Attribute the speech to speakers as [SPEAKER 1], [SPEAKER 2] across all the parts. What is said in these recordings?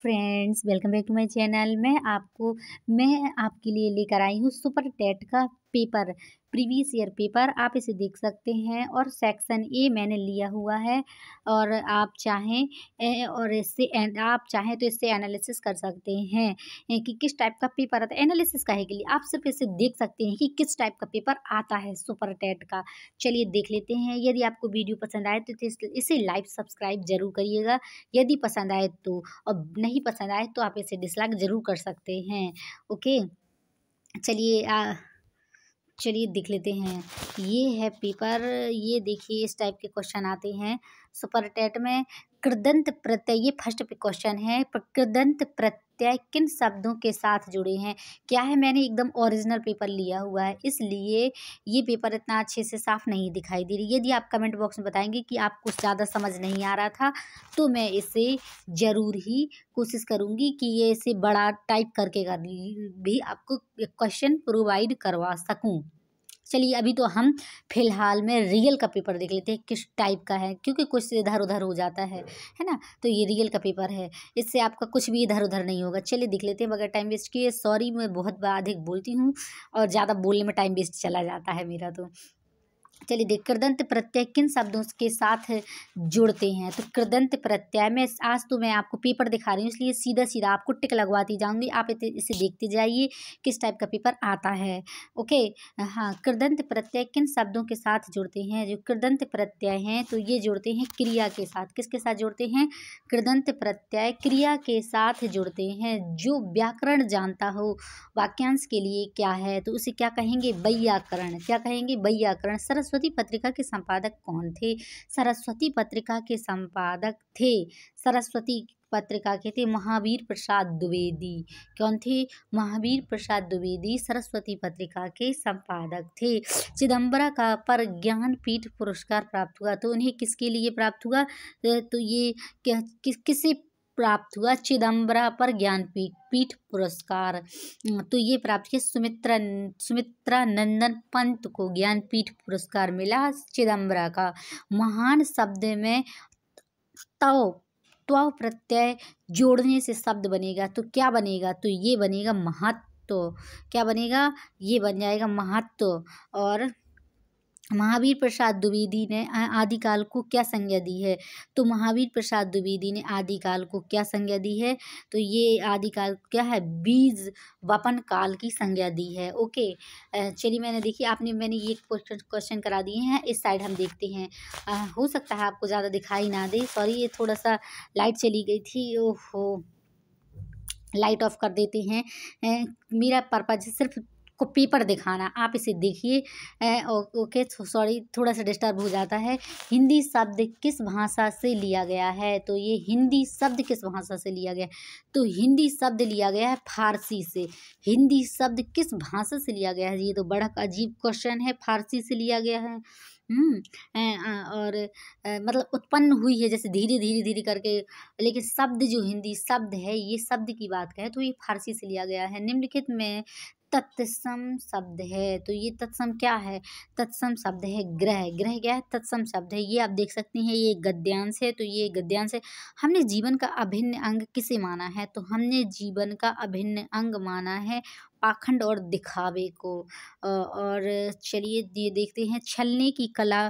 [SPEAKER 1] Friends, welcome back to my channel. मैं आपके लिए लेकर आई हूँ सुपर टेट का पेपर, प्रीवियस ईयर पेपर। आप इसे देख सकते हैं और सेक्शन ए मैंने लिया हुआ है। और आप चाहें तो इससे एनालिसिस कर सकते हैं कि किस टाइप का पेपर आता है। एनालिसिस काहे के लिए, आप सिर्फ इसे देख सकते हैं कि किस टाइप का पेपर आता है सुपर टेट का। चलिए देख लेते हैं। यदि आपको वीडियो पसंद आए तो इसे लाइक सब्सक्राइब जरूर करिएगा, यदि पसंद आए तो। और नहीं पसंद आए तो आप इसे डिसलाइक ज़रूर कर सकते हैं। ओके, चलिए चलिए देख लेते हैं। ये है पेपर। ये देखिए, इस टाइप के क्वेश्चन आते हैं सुपर टेट में। कृदंत प्रत्यय, ये फर्स्ट पे क्वेश्चन है। कृदंत प्रत्यय किन शब्दों के साथ जुड़े हैं। क्या है, मैंने एकदम ओरिजिनल पेपर लिया हुआ है, इसलिए ये पेपर इतना अच्छे से साफ नहीं दिखाई दे रही। यदि आप कमेंट बॉक्स में बताएंगे कि आपको ज़्यादा समझ नहीं आ रहा था तो मैं इसे ज़रूर ही कोशिश करूँगी कि ये इसे बड़ा टाइप करके भी आपको क्वेश्चन प्रोवाइड करवा सकूँ। चलिए अभी तो हम फिलहाल में रियल का पेपर देख लेते हैं किस टाइप का है, क्योंकि कुछ इधर उधर हो जाता है ना। तो ये रियल का पेपर है, इससे आपका कुछ भी इधर उधर नहीं होगा। चलिए देख लेते हैं बगैर टाइम वेस्ट किए। सॉरी, मैं बहुत अधिक बोलती हूँ और ज़्यादा बोलने में टाइम वेस्ट चला जाता है मेरा। तो चलिए देख, कृदंत प्रत्यय किन शब्दों के साथ जुड़ते हैं। तो कृदंत प्रत्यय में आज तो मैं आपको पेपर दिखा रही हूँ, इसलिए सीधा सीधा आपको टिक लगवाती जाऊंगी। आप इसे देखते जाइए किस टाइप का पेपर आता है। ओके, हाँ, कृदंत प्रत्यय किन शब्दों के साथ जुड़ते हैं। जो कृदंत प्रत्यय हैं तो ये जुड़ते हैं क्रिया के साथ। किसके साथ जुड़ते हैं? कृदंत प्रत्यय क्रिया के साथ जुड़ते हैं। जो व्याकरण जानता हो वाक्यांश के लिए क्या है तो उसे क्या कहेंगे? वैयाकरण। क्या कहेंगे? वैयाकरण। सरस्वती पत्रिका के संपादक कौन थे? सरस्वती पत्रिका के संपादक थे, सरस्वती पत्रिका के थे महावीर प्रसाद द्विवेदी। कौन थे? महावीर प्रसाद द्विवेदी सरस्वती पत्रिका के संपादक थे। चिदम्बरा का पर ज्ञानपीठ पुरस्कार प्राप्त हुआ, तो उन्हें किसके लिए प्राप्त हुआ? तो ये किसे प्राप्त हुआ? चिदम्बरा पर ज्ञानपीठ पुरस्कार। तो ये प्राप्त किया सुमित्रा नंदन पंत को ज्ञानपीठ पुरस्कार मिला चिदम्बरा का। महान शब्द में तव त्व प्रत्यय जोड़ने से शब्द बनेगा, तो क्या बनेगा? तो ये बनेगा महत्व। क्या बनेगा? ये बन जाएगा महत्व। और महावीर प्रसाद द्विवेदी ने आदिकाल को क्या संज्ञा दी है? तो महावीर प्रसाद द्विवेदी ने आदिकाल को क्या संज्ञा दी है? तो ये आदिकाल क्या है? बीज वपन काल की संज्ञा दी है। ओके, चलिए मैंने ये क्वेश्चन करा दिए हैं। इस साइड हम देखते हैं। हो सकता है आपको ज़्यादा दिखाई ना दे, सॉरी, ये थोड़ा सा लाइट चली गई थी। ओहो, लाइट ऑफ कर देते हैं। मेरा पर्पज सिर्फ को पेपर दिखाना, आप इसे देखिए। ओके, सॉरी, थोड़ा सा डिस्टर्ब हो जाता है। हिंदी शब्द किस भाषा से लिया गया है? तो ये हिंदी शब्द किस भाषा से लिया गया है? तो हिंदी शब्द लिया गया है फारसी से। हिंदी शब्द किस भाषा से लिया गया है? ये तो बड़ा अजीब क्वेश्चन है। फारसी से लिया गया है। और मतलब उत्पन्न हुई है जैसे धीरे धीरे धीरे करके, लेकिन शब्द जो हिंदी शब्द है, ये शब्द की बात करें तो ये फारसी से लिया गया है। निम्नलिखित में तत्सम शब्द है, तो ये तत्सम क्या है? तत्सम शब्द है ग्रह। ग्रह क्या है? तत्सम शब्द है। ये आप देख सकते हैं, ये गद्यांश है, तो ये गद्यांश है। हमने जीवन का अभिन्न अंग किसे माना है? तो हमने जीवन का अभिन्न अंग माना है पाखंड और दिखावे को। और चलिए ये देखते हैं, छलने की कला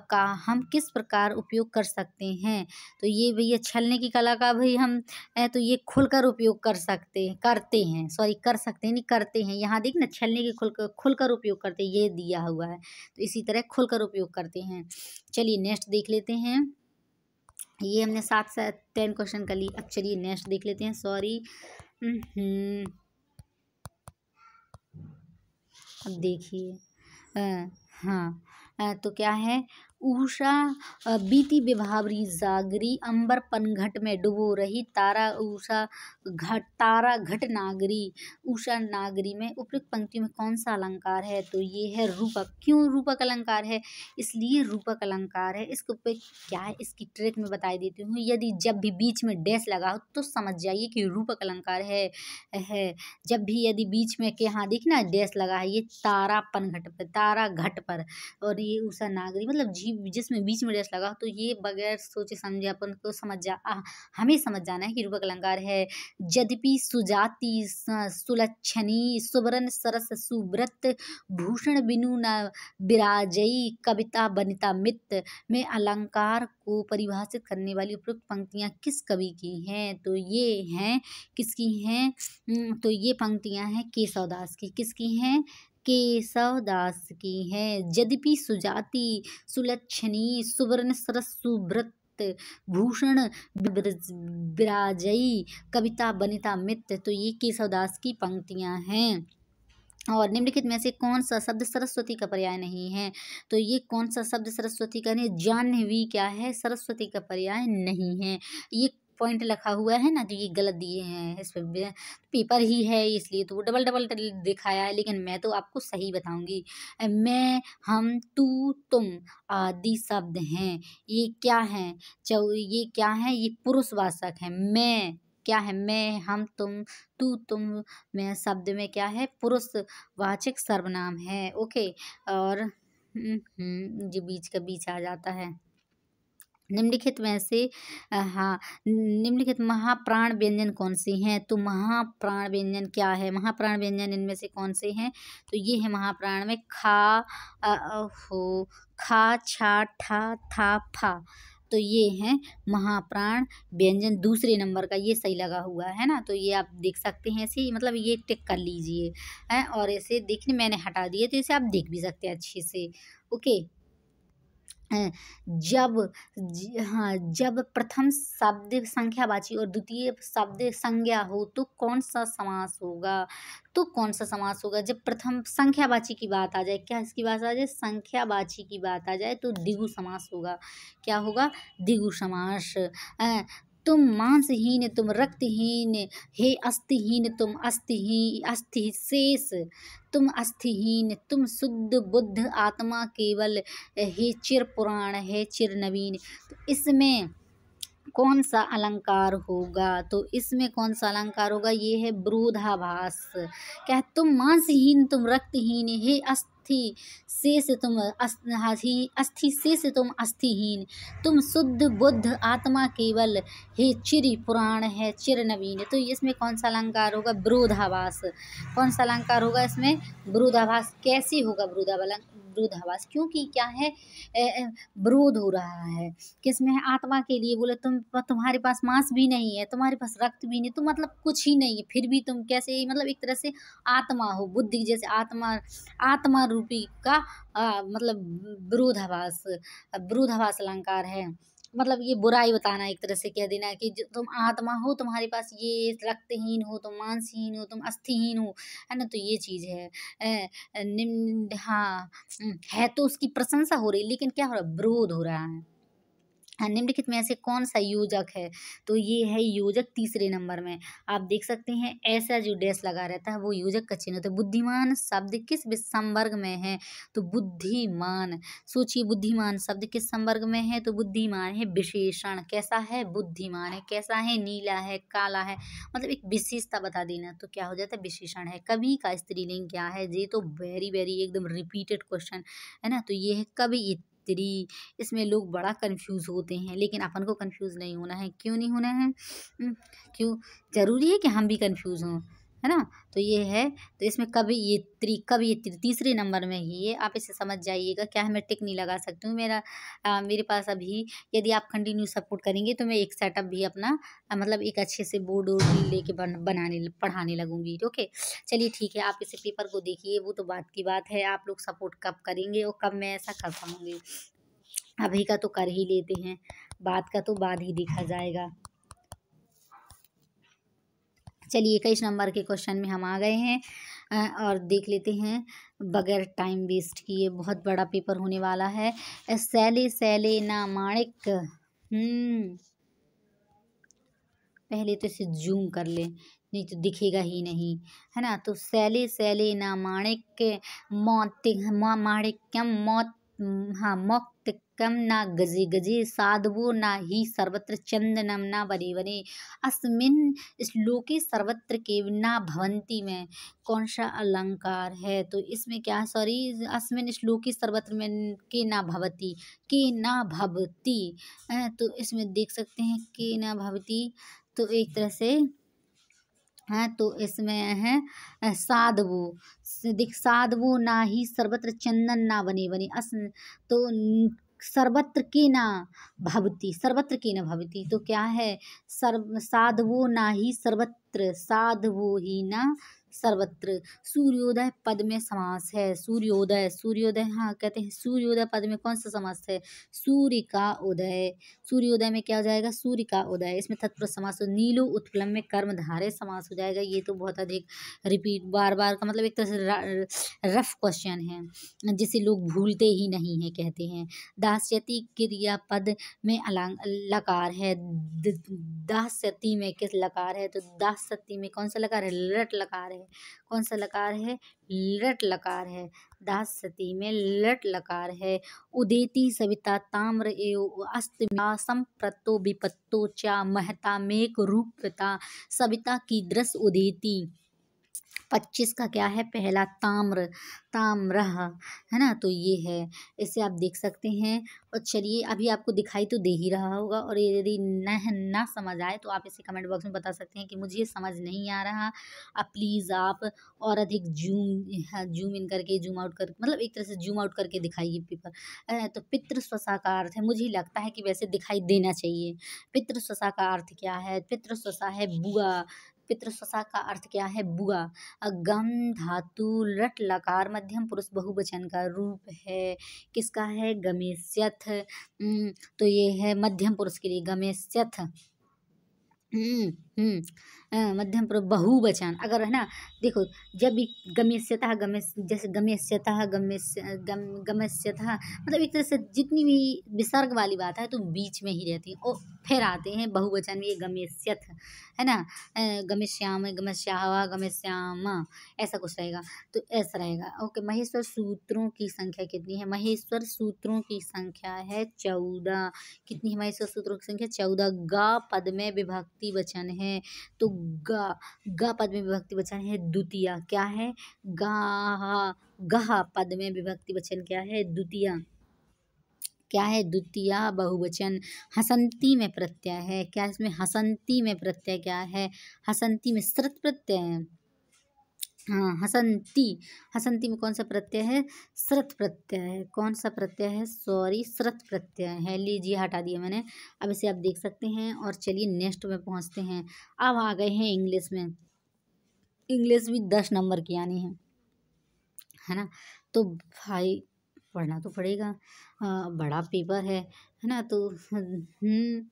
[SPEAKER 1] का हम किस प्रकार उपयोग कर सकते हैं। तो ये भैया छलने की कला का भाई हम तो ये खुलकर उपयोग कर सकते हैं, करते हैं, सॉरी, कर सकते हैं नहीं, करते हैं। यहाँ देख ना, छलने की खुलकर उपयोग करते हैं, ये दिया हुआ है, तो इसी तरह खुलकर उपयोग करते हैं। चलिए नेक्स्ट देख लेते हैं। ये हमने 7 से 10 क्वेश्चन कर ली। अब चलिए नेक्स्ट देख लेते हैं। सॉरी, अब देखिए, हाँ, तो क्या है? उषा बीती विभावरी जागरी, अंबर पनघट में डुबो रही, तारा घट नागरी। उषा नागरी में उपयुक्त पंक्ति में कौन सा अलंकार है? तो ये है रूपक। क्यों रूपक अलंकार है? इसलिए रूपक अलंकार है। इसके ऊपर क्या है, इसकी ट्रिक में बता देती हूँ। यदि जब भी बीच में डैश लगा हो तो समझ जाइए कि रूपक अलंकार है। जब भी यदि बीच में के, यहाँ देखना डैश लगा है, ये तारा घट पर, और ये उषा नागरी मतलब जीवन जिसमें बीच में डैश लगा तो ये बगैर सोचे समझे अपन को हमें समझ जाना है कि रूपक अलंकार है। यद्यपि सुजाति सुलक्षणी सुवरन सरस सुब्रत भूषण बिनु न विराजई कविता बनिता मित में अलंकार को परिभाषित करने वाली उपयुक्त पंक्तियां किस कवि की हैं? तो ये हैं किसकी हैं? तो ये पंक्तियां हैं केशवदास की। किसकी हैं? केशवदास की हैं। यद्यपि सुजाति सुलक्षणी सुवर्ण सरस सुब्रत भूषण विराजई कविता बनिता मित, तो ये केशवदास की पंक्तियां हैं। और निम्नलिखित में से कौन सा शब्द सरस्वती का पर्याय नहीं है? तो ये कौन सा शब्द सरस्वती का नहीं? जाह्नवी क्या है? सरस्वती का पर्याय नहीं है। ये पॉइंट लिखा हुआ है ना, तो ये गलत दिए हैं। इस पे पेपर ही है इसलिए तो वो डबल डबल दिखाया है, लेकिन मैं तो आपको सही बताऊंगी। मैं हम तू तुम आदि शब्द हैं। ये क्या है? ये क्या है? ये पुरुषवाचक है। मैं क्या है? मैं हम तुम तू तुम में शब्द में क्या है? पुरुषवाचक सर्वनाम है। ओके। और जो बीच का बीच आ जाता है। निम्नलिखित में से हाँ, निम्नलिखित महाप्राण व्यंजन कौन से हैं? तो महाप्राण व्यंजन क्या है? महाप्राण व्यंजन इनमें से कौन से हैं? तो ये है महाप्राण में खा छा ठा था फा, तो ये हैं महाप्राण व्यंजन। दूसरे नंबर का ये सही लगा हुआ है ना, तो ये आप देख सकते हैं। ऐसे मतलब ये टिक कर लीजिए है, और ऐसे देखने मैंने हटा दिए तो इसे आप देख भी सकते हैं अच्छे से। ओके। जब प्रथम शब्द संख्यावाची और द्वितीय शब्द संज्ञा हो तो कौन सा समास होगा? तो कौन सा समास होगा? जब प्रथम संख्यावाची की बात आ जाए, क्या इसकी बात आ जाए? संख्यावाची की बात आ जाए तो द्विगु समास होगा। क्या होगा? द्विगु समास। तुम मांसहीन तुम रक्तहीन हे अस्थिहीन तुम अस्थि शेष तुम अस्थिहीन तुम शुद्ध बुद्ध आत्मा केवल हे चिर पुराण है चिर नवीन। तो इसमें कौन सा अलंकार होगा? तो इसमें कौन सा अलंकार होगा? ये है विरोधाभास। क्या है? तुम मांसहीन तुम रक्तहीन हे अस्थि शेष तुम अस्थि शेष तुम अस्थिहीन तुम शुद्ध बुद्ध आत्मा केवल हे चिर पुराण है चिर नवीन। तो इसमें कौन सा अलंकार होगा? विरोधाभास। कौन सा अलंकार होगा इसमें? विरोधाभास। कैसे होगा विरोधाभास? क्योंकि क्या है? विरोध हो रहा है किसमें? आत्मा के लिए। बोले तुम्हारे पास मांस भी नहीं है, तुम्हारे पास रक्त भी नहीं, तो मतलब कुछ ही नहीं है, फिर भी तुम कैसे? मतलब एक तरह से आत्मा हो, बुद्धि जैसे आत्मा रूपी का मतलब विरोधाभास अलंकार है। मतलब ये बुराई बताना, एक तरह से कह देना कि तुम आत्मा हो, तुम्हारे पास ये रक्तहीन हो, तुम मांसहीन हो, तुम अस्थिहीन हो, है ना। तो ये चीज़ है। हाँ, है तो उसकी प्रशंसा हो रही, लेकिन क्या हो रहा है? विरोध हो रहा है। निम्नलिखित में से कौन सा योजक है? तो ये है योजक तीसरे नंबर में। आप देख सकते हैं ऐसा जो डैश लगा रहता है वो योजक का चिन्ह होता है। बुद्धिमान शब्द किस संवर्ग में है? तो बुद्धिमान। सोचिए बुद्धिमान शब्द किस संवर्ग में है? तो बुद्धिमान है विशेषण। कैसा है? बुद्धिमान है। कैसा है? नीला है, काला है, मतलब एक विशेषता बता देना, तो क्या हो जाता है? विशेषण है। कवि का स्त्रीलिंग क्या है? ये तो वेरी वेरी एकदम रिपीटेड क्वेश्चन है ना। तो ये है कवयित्री। इसमें लोग बड़ा कंफ्यूज होते हैं, लेकिन अपन को कंफ्यूज नहीं होना है। क्यों नहीं होना है? क्यों? जरूरी है कि हम भी कंफ्यूज हों, है ना। तो ये है, तो इसमें कवयित्री तीसरे नंबर में ही है। आप इसे समझ जाइएगा। क्या है? मैं टिक नहीं लगा सकती हूँ। मेरे पास अभी, यदि आप कंटिन्यू सपोर्ट करेंगे तो मैं एक सेटअप भी अपना मतलब एक अच्छे से बोर्ड वोर्ड लेके पढ़ाने लगूंगी। ओके, चलिए ठीक है। आप इसे पेपर को देखिए, वो तो बात की बात है। आप लोग सपोर्ट कब करेंगे और कब मैं ऐसा कर पाऊंगी? अभी का तो कर ही लेते हैं, बात का तो बाद ही देखा जाएगा। चलिए 21 नंबर के क्वेश्चन में हम आ गए हैं और देख लेते हैं बगैर टाइम वेस्ट किए। बहुत बड़ा पेपर होने वाला है। सैले सैले ना माणिक, पहले तो इसे जूम कर ले, नहीं तो दिखेगा ही नहीं, है ना। तो सैले सैले ना माणिक माणिक्यम मौक्तिक एकम ना गजे गजे साधवो ना ही सर्वत्र चंदनम ना बने बने। अस्मिन श्लोके सर्वत्र के ना भवंती में कौन सा अलंकार है? तो इसमें क्या, सॉरी, अस्मिन श्लोके सर्वत्र में के ना भवती, के ना भवती। तो इसमें देख सकते हैं के ना भवती, तो एक तरह से हाँ, तो इसमें है साधवो। देख, साधवो ना ही सर्वत्र चंदन ना बने बने। तो सर्वत्र के ना भवती, सर्वत्र के ना भवती, तो क्या है, साधवो ना ही सर्वत्र, साधवो ही ना सर्वत्र। सूर्योदय पद में समास है। सूर्योदय, सूर्योदय, हाँ कहते हैं सूर्योदय पद में कौन सा समास है? सूर्य का उदय। सूर्योदय में क्या हो जाएगा? सूर्य का उदय। इसमें तत्पुरुष समास हो। नीलो उत्पलम में कर्मधारय समास हो जाएगा। ये तो बहुत अधिक रिपीट बार बार का मतलब एक तरह से रफ क्वेश्चन है जिसे लोग भूलते ही नहीं है, कहते हैं। दास्यति क्रियापद में लकार है। दास्यति में किस लकार है? तो दास्यति में कौन सा लकार है? लट लकार है। कौन सा लकार है? लट लकार है। दास्यति में लट लकार है। उदेति सविता ताम्र एव अस्तव्यासम प्रतो विपत्तो चा महता मेक रूपता सविता की दृश उदेति। 25 का क्या है? पहला ताम्र, ताम्रः, है ना, तो ये है, इसे आप देख सकते हैं। और चलिए, अभी आपको दिखाई तो दे ही रहा होगा, और यदि ना समझ आए तो आप इसे कमेंट बॉक्स में बता सकते हैं कि मुझे ये समझ नहीं आ रहा। आप प्लीज़ आप और अधिक जूम इन करके, जूम आउट कर, मतलब एक तरह से जूम आउट करके दिखाइए पेपर। तो पितृस्वसा का अर्थ है, मुझे लगता है कि वैसे दिखाई देना चाहिए। पितृस्वसा का अर्थ क्या है? पितृस्वसा है बुआ। पितृस्वसा का अर्थ क्या है? बुआ। गम धातु लट लकार मध्यम पुरुष बहुवचन का रूप है। किसका है? गमेस्यथ। तो ये है मध्यम पुरुष के लिए गमेस्यथ। मध्यम पुरुष बहुवचन अगर है ना, देखो जब भी गमेस्यतः, जैसे गमेस्यतः, गमेस्यतः, मतलब एक तरह से जितनी भी विसर्ग वाली बात है तो बीच में ही रहती है, और फिर आते हैं बहुवचन में, ये गमेस्यथ, है ना, गमेश्याम, गमेश्यावा, गमेश्याम, ऐसा कुछ रहेगा, तो ऐसा रहेगा। ओके, महेश्वर सूत्रों की संख्या कितनी है? महेश्वर सूत्रों की संख्या है 14। कितनी है महेश्वर सूत्रों की संख्या? 14। गा पद में विभक्ति वचन है, तो गा पद में विभक्ति वचन है द्वितीया। क्या है? गा, गह पद में विभक्ति वचन क्या है? द्वितीया। क्या है? द्वितीया बहुवचन। हसंती में प्रत्यय है। क्या इसमें? हसंती में प्रत्यय क्या है? हसंती में श्रुत प्रत्यय है। हाँ, हसंती, हसंती में कौन सा प्रत्यय है? श्रुत प्रत्यय है। कौन सा प्रत्यय है? सॉरी, श्रुत प्रत्यय है। लीजिए, हटा दिया मैंने। अब इसे आप देख सकते हैं, और चलिए नेक्स्ट में पहुंचते हैं। अब आ गए हैं इंग्लिश में। इंग्लिश भी 10 नंबर की आनी है ना, तो भाई पढ़ना तो पड़ेगा। बड़ा पेपर है ना, तो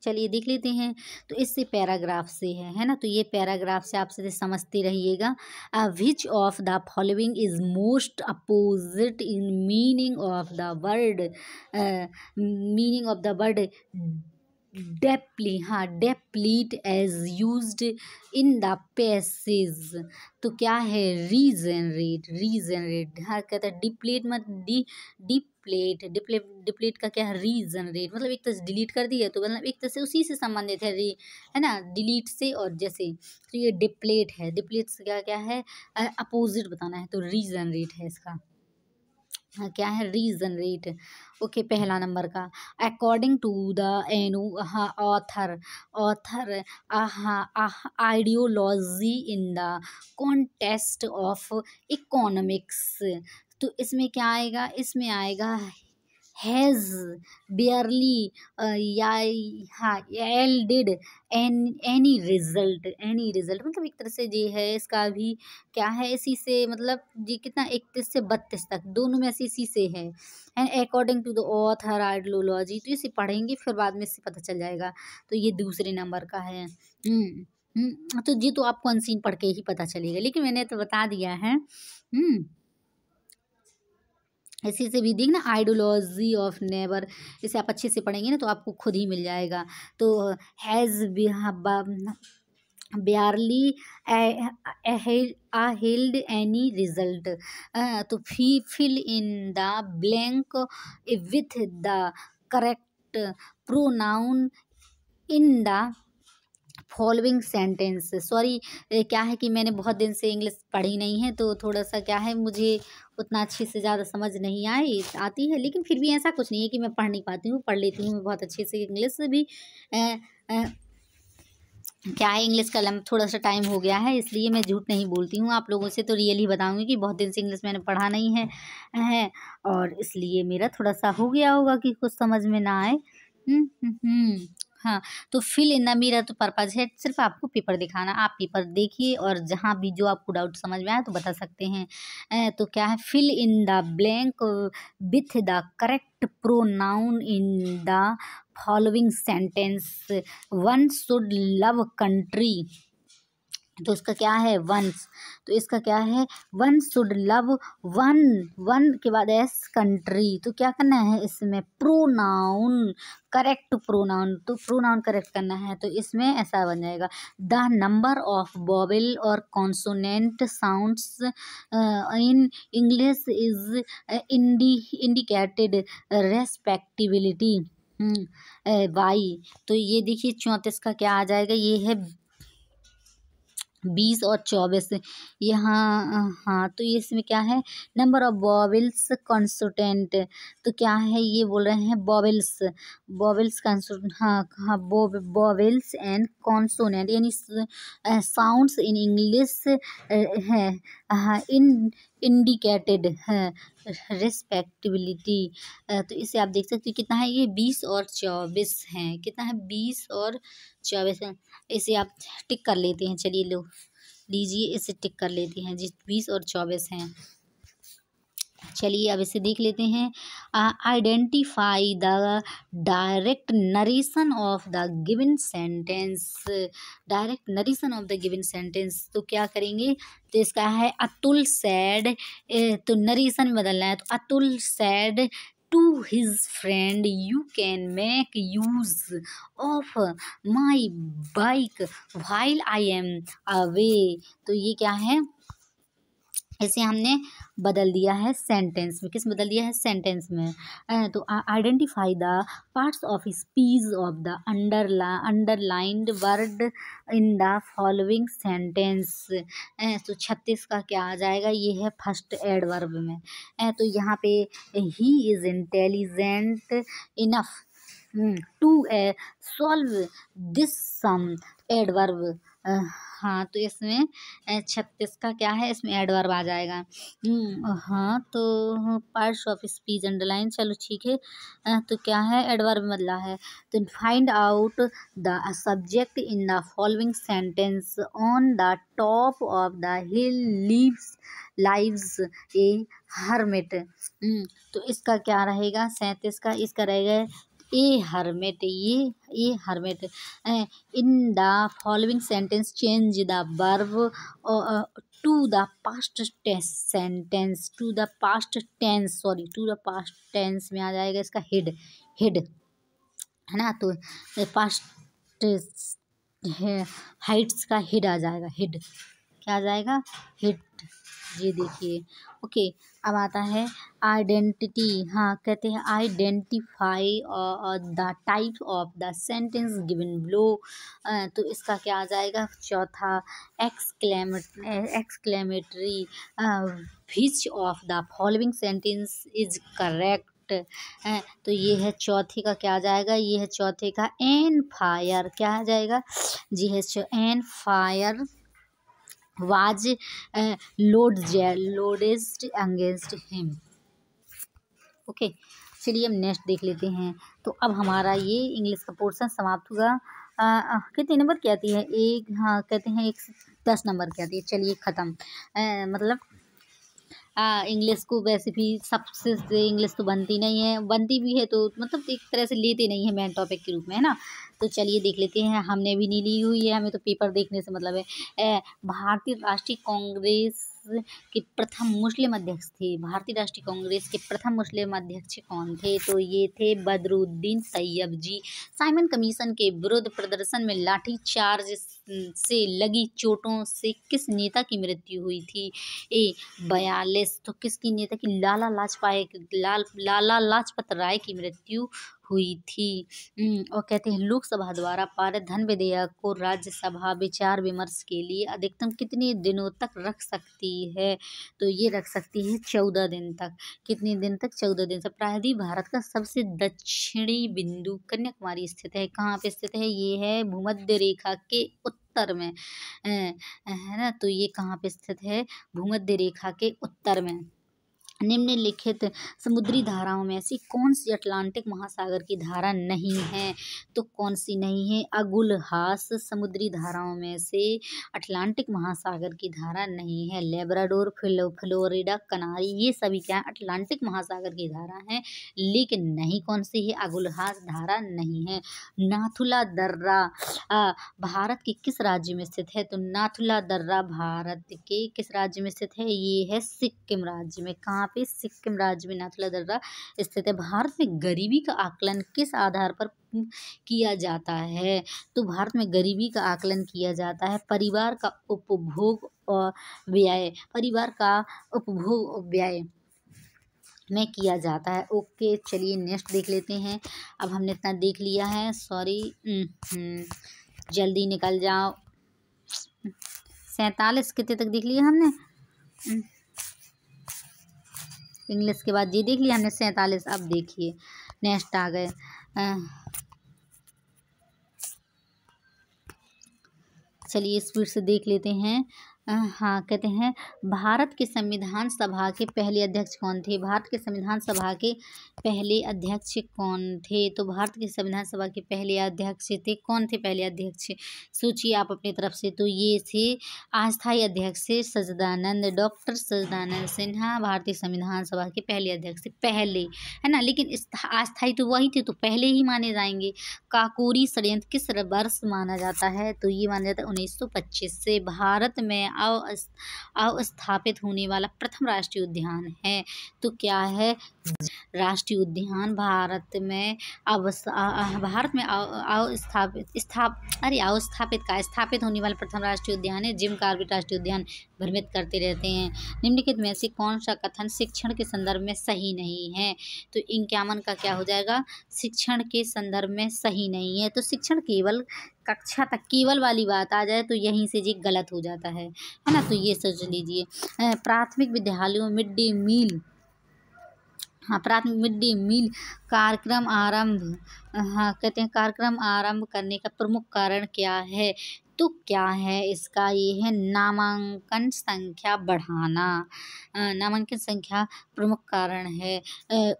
[SPEAKER 1] चलिए देख लेते हैं। तो इससे पैराग्राफ से है ना, तो ये पैराग्राफ से आप सीधे समझते रहिएगा। Which of the following is most opposite in meaning of the word, meaning of the word deplete as used in the passage. तो क्या है? रीजनरेट, रीजनरेट, हाँ कहता है डिप्लीट मत, डिप्लीट का क्या है? रीजनरेट, मतलब एक तरह से डिलीट कर दिया, तो मतलब एक तरह से उसी से संबंधित है ना, डिलीट से, और जैसे तो ये डिप्लीट है, डिप्लीट से क्या क्या है? अपोजिट बताना है, तो रीजनरेट है इसका। क्या है? रीजनरेट। ओके, पहला नंबर का, according to the author, author ideology in the contest of economics. तो इसमें क्या आएगा? इसमें आएगा हैज़ बियरली, या हाँ, एल्डेड एनी रिजल्ट, एनी रिजल्ट, मतलब एक तरह से ये है, इसका भी क्या है? इसी से, मतलब ये कितना, 31 से 32 तक दोनों में से इसी से है। And according to the author ideology, तो इसे पढ़ेंगे फिर बाद में इससे पता चल जाएगा। तो ये दूसरे नंबर का है। तो ये तो आपको अनसीन पढ़ के ही पता चलेगा, लेकिन मैंने तो बता दिया है। इसी से भी देखना, आइडियोलॉजी ऑफ नेबर, इसे आप अच्छे से पढ़ेंगे ना तो आपको खुद ही मिल जाएगा। तो has barely held any result, तो fill in the blank with the correct pronoun in the following sentence. Sorry, क्या है कि मैंने बहुत दिन से इंग्लिश पढ़ी नहीं है, तो थोड़ा सा क्या है, मुझे उतना अच्छे से ज़्यादा समझ नहीं आती है, लेकिन फिर भी ऐसा कुछ नहीं है कि मैं पढ़ नहीं पाती हूँ, पढ़ लेती हूँ मैं बहुत अच्छे से इंग्लिश भी। अ, अ, क्या है, इंग्लिश का थोड़ा सा टाइम हो गया है, इसलिए मैं झूठ नहीं बोलती हूँ आप लोगों से, तो रियली बताऊंगी कि बहुत दिन से इंग्लिश मैंने पढ़ा नहीं है और इसलिए मेरा थोड़ा सा हो गया होगा कि कुछ समझ में ना आए। हाँ, तो फिल इन द मिरर तो पर्पज है सिर्फ आपको पेपर दिखाना। आप पेपर देखिए और जहाँ भी जो आपको डाउट समझ में आए तो बता सकते हैं। तो क्या है, fill in the blank with the correct pronoun in the following sentence. One should love country, तो इसका क्या है, वंस, तो इसका क्या है, one should love, one, one के बाद एस कंट्री, तो क्या करना है इसमें, प्रोनाउन, करेक्ट प्रोनाउन, तो प्रोनाउन करेक्ट करना है, तो इसमें ऐसा बन जाएगा, द नंबर ऑफ वोवेल और consonant sounds in English is indicated respectability by. तो ये देखिए 34 का क्या आ जाएगा, ये है 20 और 24 यहाँ। हाँ, तो ये इसमें क्या है, नंबर ऑफ वॉवेल्स कॉन्सोनेंट, तो क्या है, ये बोल रहे हैं वॉवेल्स, वॉवेल्स हाँ हाँ, वॉवेल्स एंड कॉन्सोनेंट यानी साउंड्स इन इंग्लिश है, हाँ, इंडिकेटेड है रिस्पेक्टिबिलिटी। तो इसे आप देख सकते हो कितना है, ये 20 और 24 हैं, कितना है, 20 और 24 है। इसे आप टिक कर लेते हैं, चलिए लो लीजिए, इसे टिक कर लेते हैं जी, 20 और 24 हैं। चलिए अब इसे देख लेते हैं। Identify the direct narration of the given sentence, direct narration of the given sentence, तो क्या करेंगे, तो इसका है अतुल सैड, तो नरेशन में बदलना है, तो Atul said to his friend you can make use of my bike while I am away, तो ये क्या है, इसे हमने बदल दिया है सेंटेंस में, किस बदल दिया है, सेंटेंस में। तो identify the parts of speech of the underlined word in the following sentence. तो 36 का क्या आ जाएगा, ये है फर्स्ट एडवर्ब में। तो यहाँ पे he is intelligent enough to solve this sum, adverb. हाँ, तो इसमें 36 का क्या है, इसमें एडवर्ब आ जाएगा। हाँ, तो पार्ट्स ऑफ स्पीच अंडरलाइन, चलो ठीक है। तो क्या है, एडवर्ब बदला है, तो find out the subject in the following sentence, on the top of the hill lives a hermit. तो इसका क्या रहेगा, 37 का, इसका रहेगा ए हर्मिट, ये hermit. In the following sentence change the verb to the past sentence, to the past tense, sorry to the past tense में आ जाएगा इसका हिड, है ना, तो पास्ट हाइट्स का हिड आ जाएगा, हिड क्या आ जाएगा, हिड, ये देखिए। ओके, अब आता है आइडेंटिटी। हाँ, कहते हैं identify the type of the sentence given below. तो इसका क्या आ जाएगा, चौथा exclamatory which of the following sentence is correct. तो ये है चौथे का, क्या आ जाएगा, ये है चौथे का एन फायर, क्या आ जाएगा जी, है an fire was loaded against him। Okay, चलिए अब नेक्स्ट देख लेते हैं। तो अब हमारा ये इंग्लिश का पोर्शन समाप्त हुआ। कितने नंबर की आती है, एक, हाँ कहते हैं 1 से 10 नंबर की आती है। चलिए ख़त्म। मतलब इंग्लिश को वैसे भी सबसे इंग्लिश तो बनती नहीं है, बनती भी है तो मतलब एक तरह से लेते नहीं है मेन टॉपिक के रूप में, है ना। तो चलिए देख लेते हैं, हमने भी नहीं ली हुई है, हमें तो पेपर देखने से मतलब है। भारतीय राष्ट्रीय कांग्रेस के प्रथम मुस्लिम अध्यक्ष थे? भारतीय राष्ट्रीय कांग्रेस के प्रथम मुस्लिम अध्यक्ष कौन थे? तो ये थे बदरुद्दीन तैयब जी। साइमन कमीशन के विरुद्ध प्रदर्शन में लाठीचार्ज से लगी चोटों से किस नेता की मृत्यु हुई थी? ए 42। तो किसकी नेता की? लाला लाजपत राय की मृत्यु हुई थी। और कहते हैं लोकसभा द्वारा पारित धन विधेयक को राज्यसभा विचार विमर्श के लिए अधिकतम कितने दिनों तक रख सकती है? तो ये रख सकती है 14 दिन तक। कितने दिन तक? 14 दिन तक। प्रायद्वीप भारत का सबसे दक्षिणी बिंदु कन्याकुमारी स्थित है। कहाँ पे स्थित है? ये है भूमध्य रेखा के उत्तर में, है ना। तो ये कहाँ पे स्थित है? भूमध्य रेखा के उत्तर में। निम्नलिखित समुद्री धाराओं में से कौन सी अटलांटिक महासागर की धारा नहीं है? तो कौन सी नहीं है? अगुलहास समुद्री धाराओं में से अटलांटिक महासागर की धारा नहीं है। लेब्राडोर, फ्लोरिडा, कनारी, ये सभी क्या है? अटलांटिक महासागर की धारा है, लेकिन नहीं कौन सी है? अगुलहास धारा नहीं है। नाथुला दर्रा भारत के किस राज्य में स्थित है? तो नाथुला दर्रा भारत के किस राज्य में स्थित है? ये है सिक्किम राज्य में। कहाँ पे? सिक्किम राज्य में नाथुला दर्रा स्थित है। भारत में गरीबी का आकलन किस आधार पर किया जाता है? तो भारत में गरीबी का आकलन किया जाता है परिवार का उपभोग और व्यय, परिवार का उपभोग व्यय में किया जाता है। ओके, चलिए नेक्स्ट देख लेते हैं। अब हमने इतना देख लिया है, सॉरी, जल्दी निकल जाओ। 47 कितने तक देख लिया हमने? इंग्लिश के बाद ये देख लिया हमने 47। अब देखिए नेक्स्ट आ गए। चलिए स्पीड से देख लेते हैं। हाँ, कहते हैं भारत के संविधान सभा के पहले अध्यक्ष कौन थे? भारत के संविधान सभा के पहले अध्यक्ष कौन थे? तो भारत के संविधान सभा के पहले अध्यक्ष थे, कौन थे पहले अध्यक्ष? सोचिए आप अपनी तरफ से। तो ये थे अस्थायी अध्यक्ष थे सच्चिदानंद, डॉक्टर सच्चिदानंद सिन्हा भारतीय संविधान सभा के पहले अध्यक्ष थे, पहले, है ना। लेकिन अस्थायी तो वही थे, तो पहले ही माने जाएंगे। काकोरी षड्यंत्र किस वर्ष माना जाता है? तो ये माना जाता है 1925 से। भारत में अवस्थापित होने वाला प्रथम राष्ट्रीय उद्यान है, तो क्या है? राष्ट्रीय उद्यान भारत में स्थापित होने वाला प्रथम राष्ट्रीय उद्यान है जिम कॉर्बेट राष्ट्रीय उद्यान। भ्रमित करते रहते हैं। निम्नलिखित में से कौन सा कथन शिक्षण के संदर्भ में सही नहीं है? तो 51 का क्या हो जाएगा? शिक्षण के संदर्भ में सही नहीं है। तो शिक्षण केवल कक्षा तक, केवल वाली बात आ जाए तो यहीं से जी गलत हो जाता है ना। तो ये सोच लीजिए। प्राथमिक विद्यालयों मिड डे मील, हाँ, प्राथमिक मिड डे मील कार्यक्रम आरंभ, हाँ, कहते हैं कार्यक्रम आरंभ करने का प्रमुख कारण क्या है? तो क्या है इसका? ये है नामांकन संख्या बढ़ाना। नामांकन संख्या प्रमुख कारण है।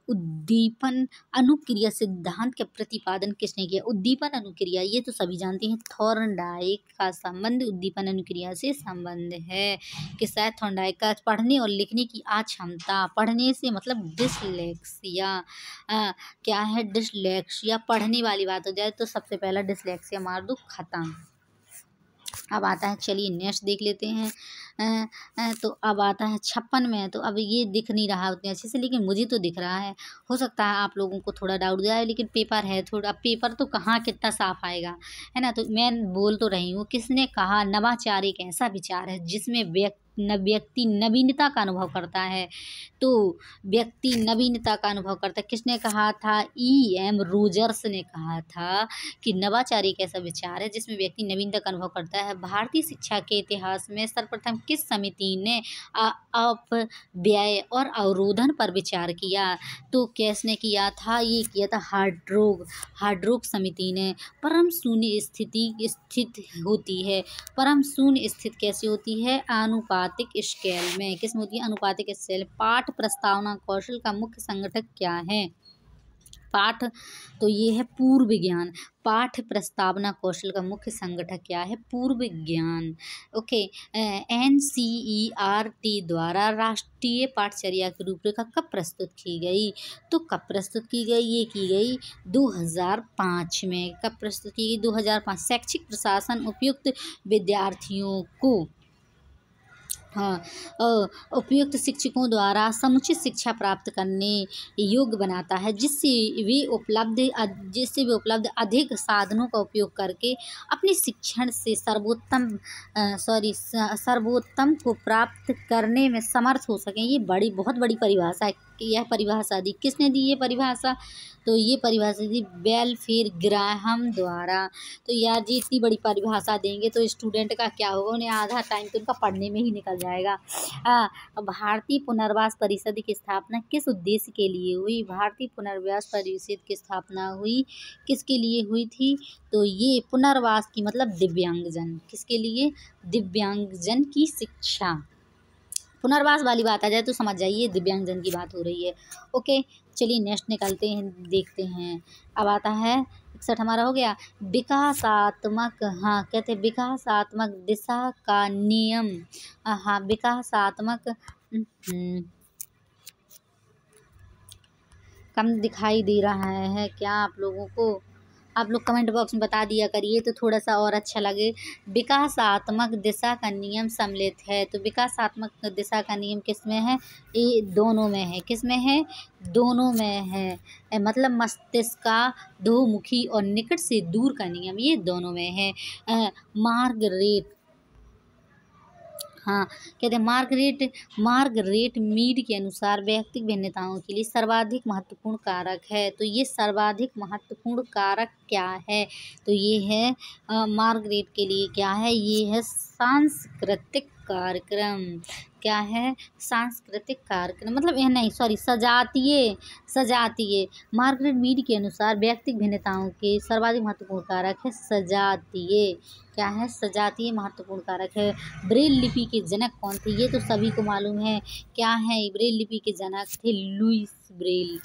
[SPEAKER 1] उद्दीपन अनुक्रिया सिद्धांत का प्रतिपादन किसने किया? उद्दीपन अनुक्रिया, ये तो सभी जानते हैं, थॉर्नडाइक का संबंध उद्दीपन अनुक्रिया से संबंध है। किसका? थॉर्नडाइक का। पढ़ने और लिखने की अक्षमता, पढ़ने से मतलब डिसलेक्सिया, क्या है? डिसलेक्सिया, पढ़ने वाली बात हो जाए तो सबसे पहला डिसलेक्सिया मार दो, खत्म। अब आता है, चलिए नेक्स्ट देख लेते हैं। तो अब आता है 56 में। तो अब ये दिख नहीं रहा उतने अच्छे से, लेकिन मुझे तो दिख रहा है। हो सकता है आप लोगों को थोड़ा डाउट जाए, लेकिन पेपर है थोड़ा, पेपर तो कहाँ कितना साफ आएगा, है ना। तो मैं बोल तो रही हूँ। किसने कहा नवाचार एक ऐसा विचार है जिसमें व्यक्ति नवीनता का अनुभव करता है? तो व्यक्ति नवीनता का अनुभव करता है, किसने कहा था? E.M. रोजर्स ने कहा था कि नवाचार एक ऐसा विचार है जिसमें व्यक्ति नवीनता का अनुभव करता है। भारतीय शिक्षा के इतिहास में सर्वप्रथम किस समिति ने अपव्यय और अवरोधन पर विचार किया? तो किसने किया था? ये किया था हार्ड्रोग समिति ने। परम शून्य स्थित होती है। परम शून्य स्थित कैसे होती है? अनुपातिक स्केल में। किस में होती है? अनुपातिक स्केल। पाठ प्रस्तावना कौशल का मुख्य संगठक क्या है? पाठ, तो ये है पूर्व ज्ञान। पाठ प्रस्तावना कौशल का मुख्य संगठक क्या है? पूर्व ज्ञान। ओके। NCERT द्वारा राष्ट्रीय पाठचर्या की रूपरेखा कब प्रस्तुत की गई? तो कब प्रस्तुत की गई? ये की गई 2005 में। कब प्रस्तुत की गई? 2005। शैक्षिक प्रशासन उपयुक्त विद्यार्थियों को हाँ, उपयुक्त शिक्षकों द्वारा समुचित शिक्षा प्राप्त करने योग्य बनाता है, जिससे वे उपलब्ध अधिक साधनों का उपयोग करके अपने शिक्षण से सर्वोत्तम को प्राप्त करने में समर्थ हो सकें। ये बहुत बड़ी परिभाषा है। यह परिभाषा दी किसने दी? ये परिभाषा तो ये परिभाषा दी बेलफेयर ग्राहम द्वारा। तो यार जी इतनी बड़ी परिभाषा देंगे तो स्टूडेंट का क्या होगा, उन्हें आधा टाइम तो उनका पढ़ने में ही निकल जाएगा। भारतीय पुनर्वास परिषद की स्थापना किस उद्देश्य के लिए हुई? भारतीय पुनर्वास परिषद की स्थापना हुई किसके लिए हुई थी? तो ये पुनर्वास की मतलब दिव्यांगजन, किसके लिए? दिव्यांगजन की शिक्षा। पुनर्वास वाली बात आ जाए तो समझ जाइए दिव्यांगजन की बात हो रही है। ओके, चलिए नेक्स्ट निकालते हैं, देखते हैं। अब आता है 61 हमारा हो गया विकासात्मक। हाँ, कहते हैं विकासात्मक दिशा का नियम। हाँ, विकासात्मक कम दिखाई दे रहा है क्या आप लोगों को? आप लोग कमेंट बॉक्स में बता दिया करिए तो थोड़ा सा और अच्छा लगे। विकासात्मक दिशा का नियम सम्मिलित है। तो विकासात्मक दिशा का नियम किस में है? ये दोनों में है। किस में है? दोनों में है। मतलब मस्तिष्क का बहुमुखी और निकट से दूर का नियम, ये दोनों में है। मार्गरेट, हाँ, कहते हैं मार्गरेट मीड के अनुसार व्यक्तिगत भिन्नताओं के लिए सर्वाधिक महत्वपूर्ण कारक है। तो ये सर्वाधिक महत्वपूर्ण कारक क्या है? तो ये है मार्गरेट के लिए क्या है? ये है सांस्कृतिक कार्यक्रम। क्या है? सांस्कृतिक कार्यक्रम, मतलब यह नहीं, सॉरी, सजातीय। मार्गरेट मीड के अनुसार व्यक्तिगत भिन्नताओं के सर्वाधिक महत्वपूर्ण कारक है सजातीय। क्या है? सजातीय महत्वपूर्ण कारक है। ब्रेल लिपि के जनक कौन थे? ये तो सभी को मालूम है। क्या है? ब्रेल लिपि के जनक थे लुईस ब्रेल।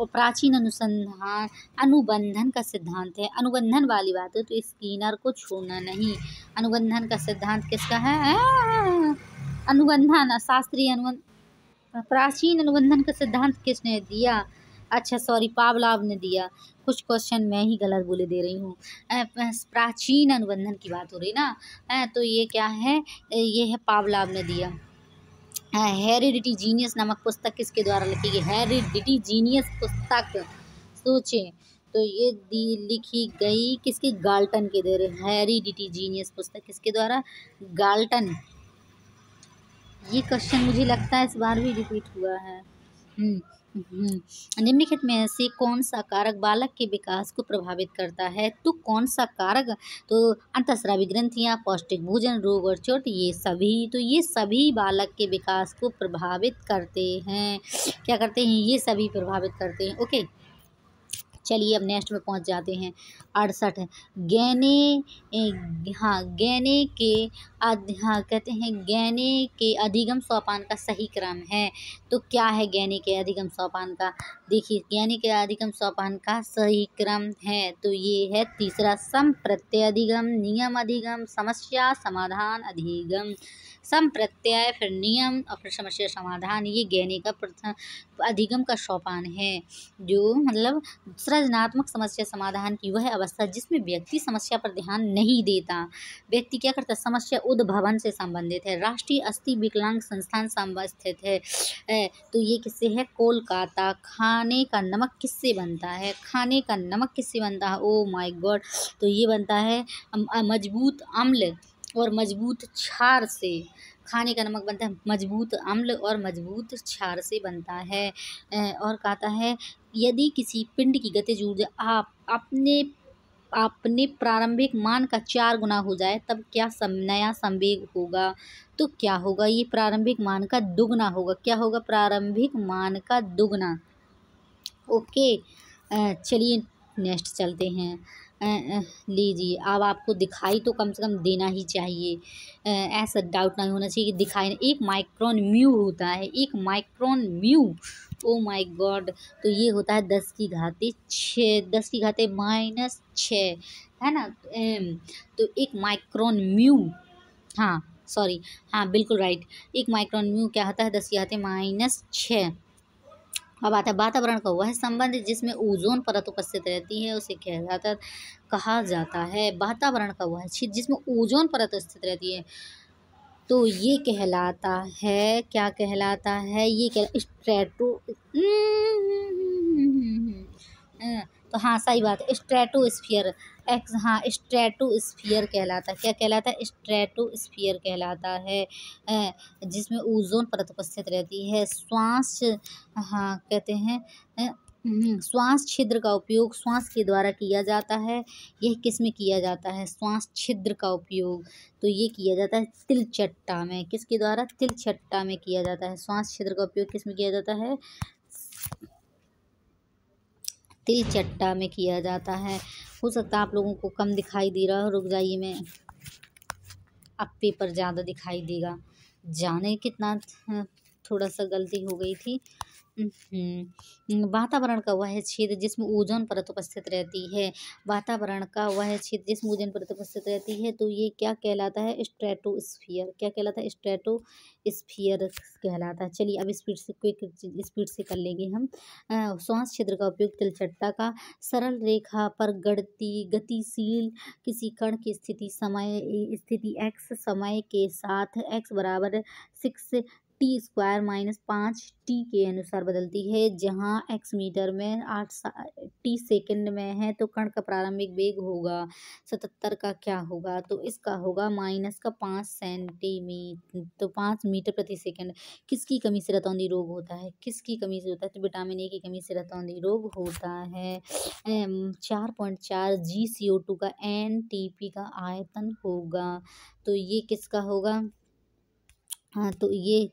[SPEAKER 1] और प्राचीन अनुबंधन का सिद्धांत है। अनुबंधन वाली बात है तो स्किनर को छोड़ना नहीं। अनुबंधन का सिद्धांत किसका है? अनुबंधन, शास्त्रीय अनुबंधन, प्राचीन अनुबंधन का सिद्धांत किसने दिया? अच्छा सॉरी, पावलाव ने दिया। कुछ क्वेश्चन मैं ही गलत बोले दे रही हूँ। प्राचीन अनुबंधन की बात हो रही ना, तो ये क्या है? ये है पावलाव ने दिया। हेरिडिटी जीनियस नामक पुस्तक किसके द्वारा लिखी गई? हेरिडिटी जीनियस पुस्तक, सोचें तो ये लिखी गई किसके? गाल्टन के द्वारा। हेरिडिटी जीनियस पुस्तक किसके द्वारा? गाल्टन। ये क्वेश्चन मुझे लगता है इस बार भी रिपीट हुआ है। निम्नलिखित में से कौन सा कारक बालक के विकास को प्रभावित करता है? तो कौन सा कारक? तो अंतःस्रावी ग्रंथियां, पौष्टिक भोजन, रोग और चोट, ये सभी बालक के विकास को प्रभावित करते हैं। क्या करते हैं? ये सभी प्रभावित करते हैं। ओके, चलिए अब नेक्स्ट में पहुंच जाते हैं। 68 कहते हैं गैने के अधिगम सोपान का सही क्रम है। तो क्या है गैने के अधिगम सोपान का? देखिए, गैने के अधिगम सोपान का सही क्रम है तो ये है तीसरा, संप्रत्यय अधिगम, नियम अधिगम, समस्या समाधान अधिगम। संप्रत्यय, फिर नियम और फिर समस्या समाधान, ये गैने का प्रथम अधिगम का सोपान है। जो मतलब सृजनात्मक समस्या समाधान की वह अवस्था जिसमें व्यक्ति समस्या पर ध्यान नहीं देता। व्यक्ति क्या करता है? समस्या उद्भवन से संबंधित है। राष्ट्रीय अस्थि विकलांग संस्थान स्थित है। तो ये किससे है? कोलकाता। खाने का नमक किससे बनता है? खाने का नमक किससे बनता है? ओ माय गॉड, तो ये बनता है मजबूत अम्ल और मजबूत क्षार से। खाने का नमक बनता है मजबूत अम्ल और मजबूत क्षार से बनता है। और कहता है यदि किसी पिंड की गतिज ऊर्जा अपने प्रारंभिक मान का 4 गुना हो जाए तब क्या नया संवेग होगा? तो क्या होगा? ये प्रारंभिक मान का दुगना होगा। क्या होगा? प्रारंभिक मान का दुगना। ओके, चलिए नेक्स्ट चलते हैं। लीजिए, अब आपको दिखाई तो कम से कम देना ही चाहिए। ऐसा डाउट नहीं होना चाहिए कि दिखाई। 1 माइक्रोन म्यू होता है। 1 micron mu, oh my God, तो ये होता है 10 की घाते 6, 10 की घाते -6 है ना। तो 1 माइक्रोन म्यू, हाँ सॉरी, हाँ बिल्कुल राइट, 1 माइक्रोन म्यू क्या होता है? 10 की घाते -6। अब आता है वातावरण का वह संबंध जिसमें ओजोन परत उपस्थित रहती है उसे कहा जाता है। वातावरण का वह क्षेत्र जिसमें ओजोन परत स्थित रहती है तो ये कहलाता है, क्या कहलाता है, ये स्ट्रेटो तो हाँ सही बात है, स्ट्रेटोस्फियर। एक्स हाँ स्ट्रेटोस्फियर कहलाता है, क्या कहलाता है, स्ट्रेटोस्फियर कहलाता है, जिसमें ओजोन परत उपस्थित रहती है। श्वास हाँ कहते हैं श्वास छिद्र का उपयोग श्वास के द्वारा किया जाता है। यह किस में किया जाता है, श्वास छिद्र का उपयोग, तो ये किया जाता है तिलचट्टा में। किसके द्वारा, तिलचट्टा में किया जाता है। श्वास छिद्र का उपयोग किस में किया जाता है, तिलचट्टा में किया जाता है। हो सकता है आप लोगों को कम दिखाई दे रहा हो, रुक जाइए, मैं अब पेपर ज़्यादा दिखाई देगा, जाने कितना थोड़ा सा गलती हो गई थी। वातावरण का वह क्षेत्र जिसमें ओजोन परत उपस्थित रहती है, वातावरण का वह क्षेत्र जिसमें ओजोन परत उपस्थित रहती है, तो ये क्या कहलाता है, स्ट्रेटोस्फियर। क्या कहलाता है, स्ट्रेटोस्फियर कहलाता है। चलिए अब स्पीड से क्विक स्पीड से कर लेंगे हम। श्वास छिद्र का उपयोग तिलचट्टा का, सरल रेखा पर गतिशील किसी कण की स्थिति x समय के साथ x बराबर 6t² - 5t के अनुसार बदलती है। जहाँ x मीटर में 8t सेकंड में है, तो कण का प्रारंभिक वेग होगा 77 का क्या होगा, तो इसका होगा -5 सेंटीमीटर, तो 5 मीटर प्रति सेकंड। किसकी कमी से रतौंधी रोग होता है, किसकी कमी से होता है, तो विटामिन ए की कमी से रतौंधी रोग होता है। 4.4 GCO2 का NTP का आयतन होगा, तो ये किसका होगा, हाँ तो ये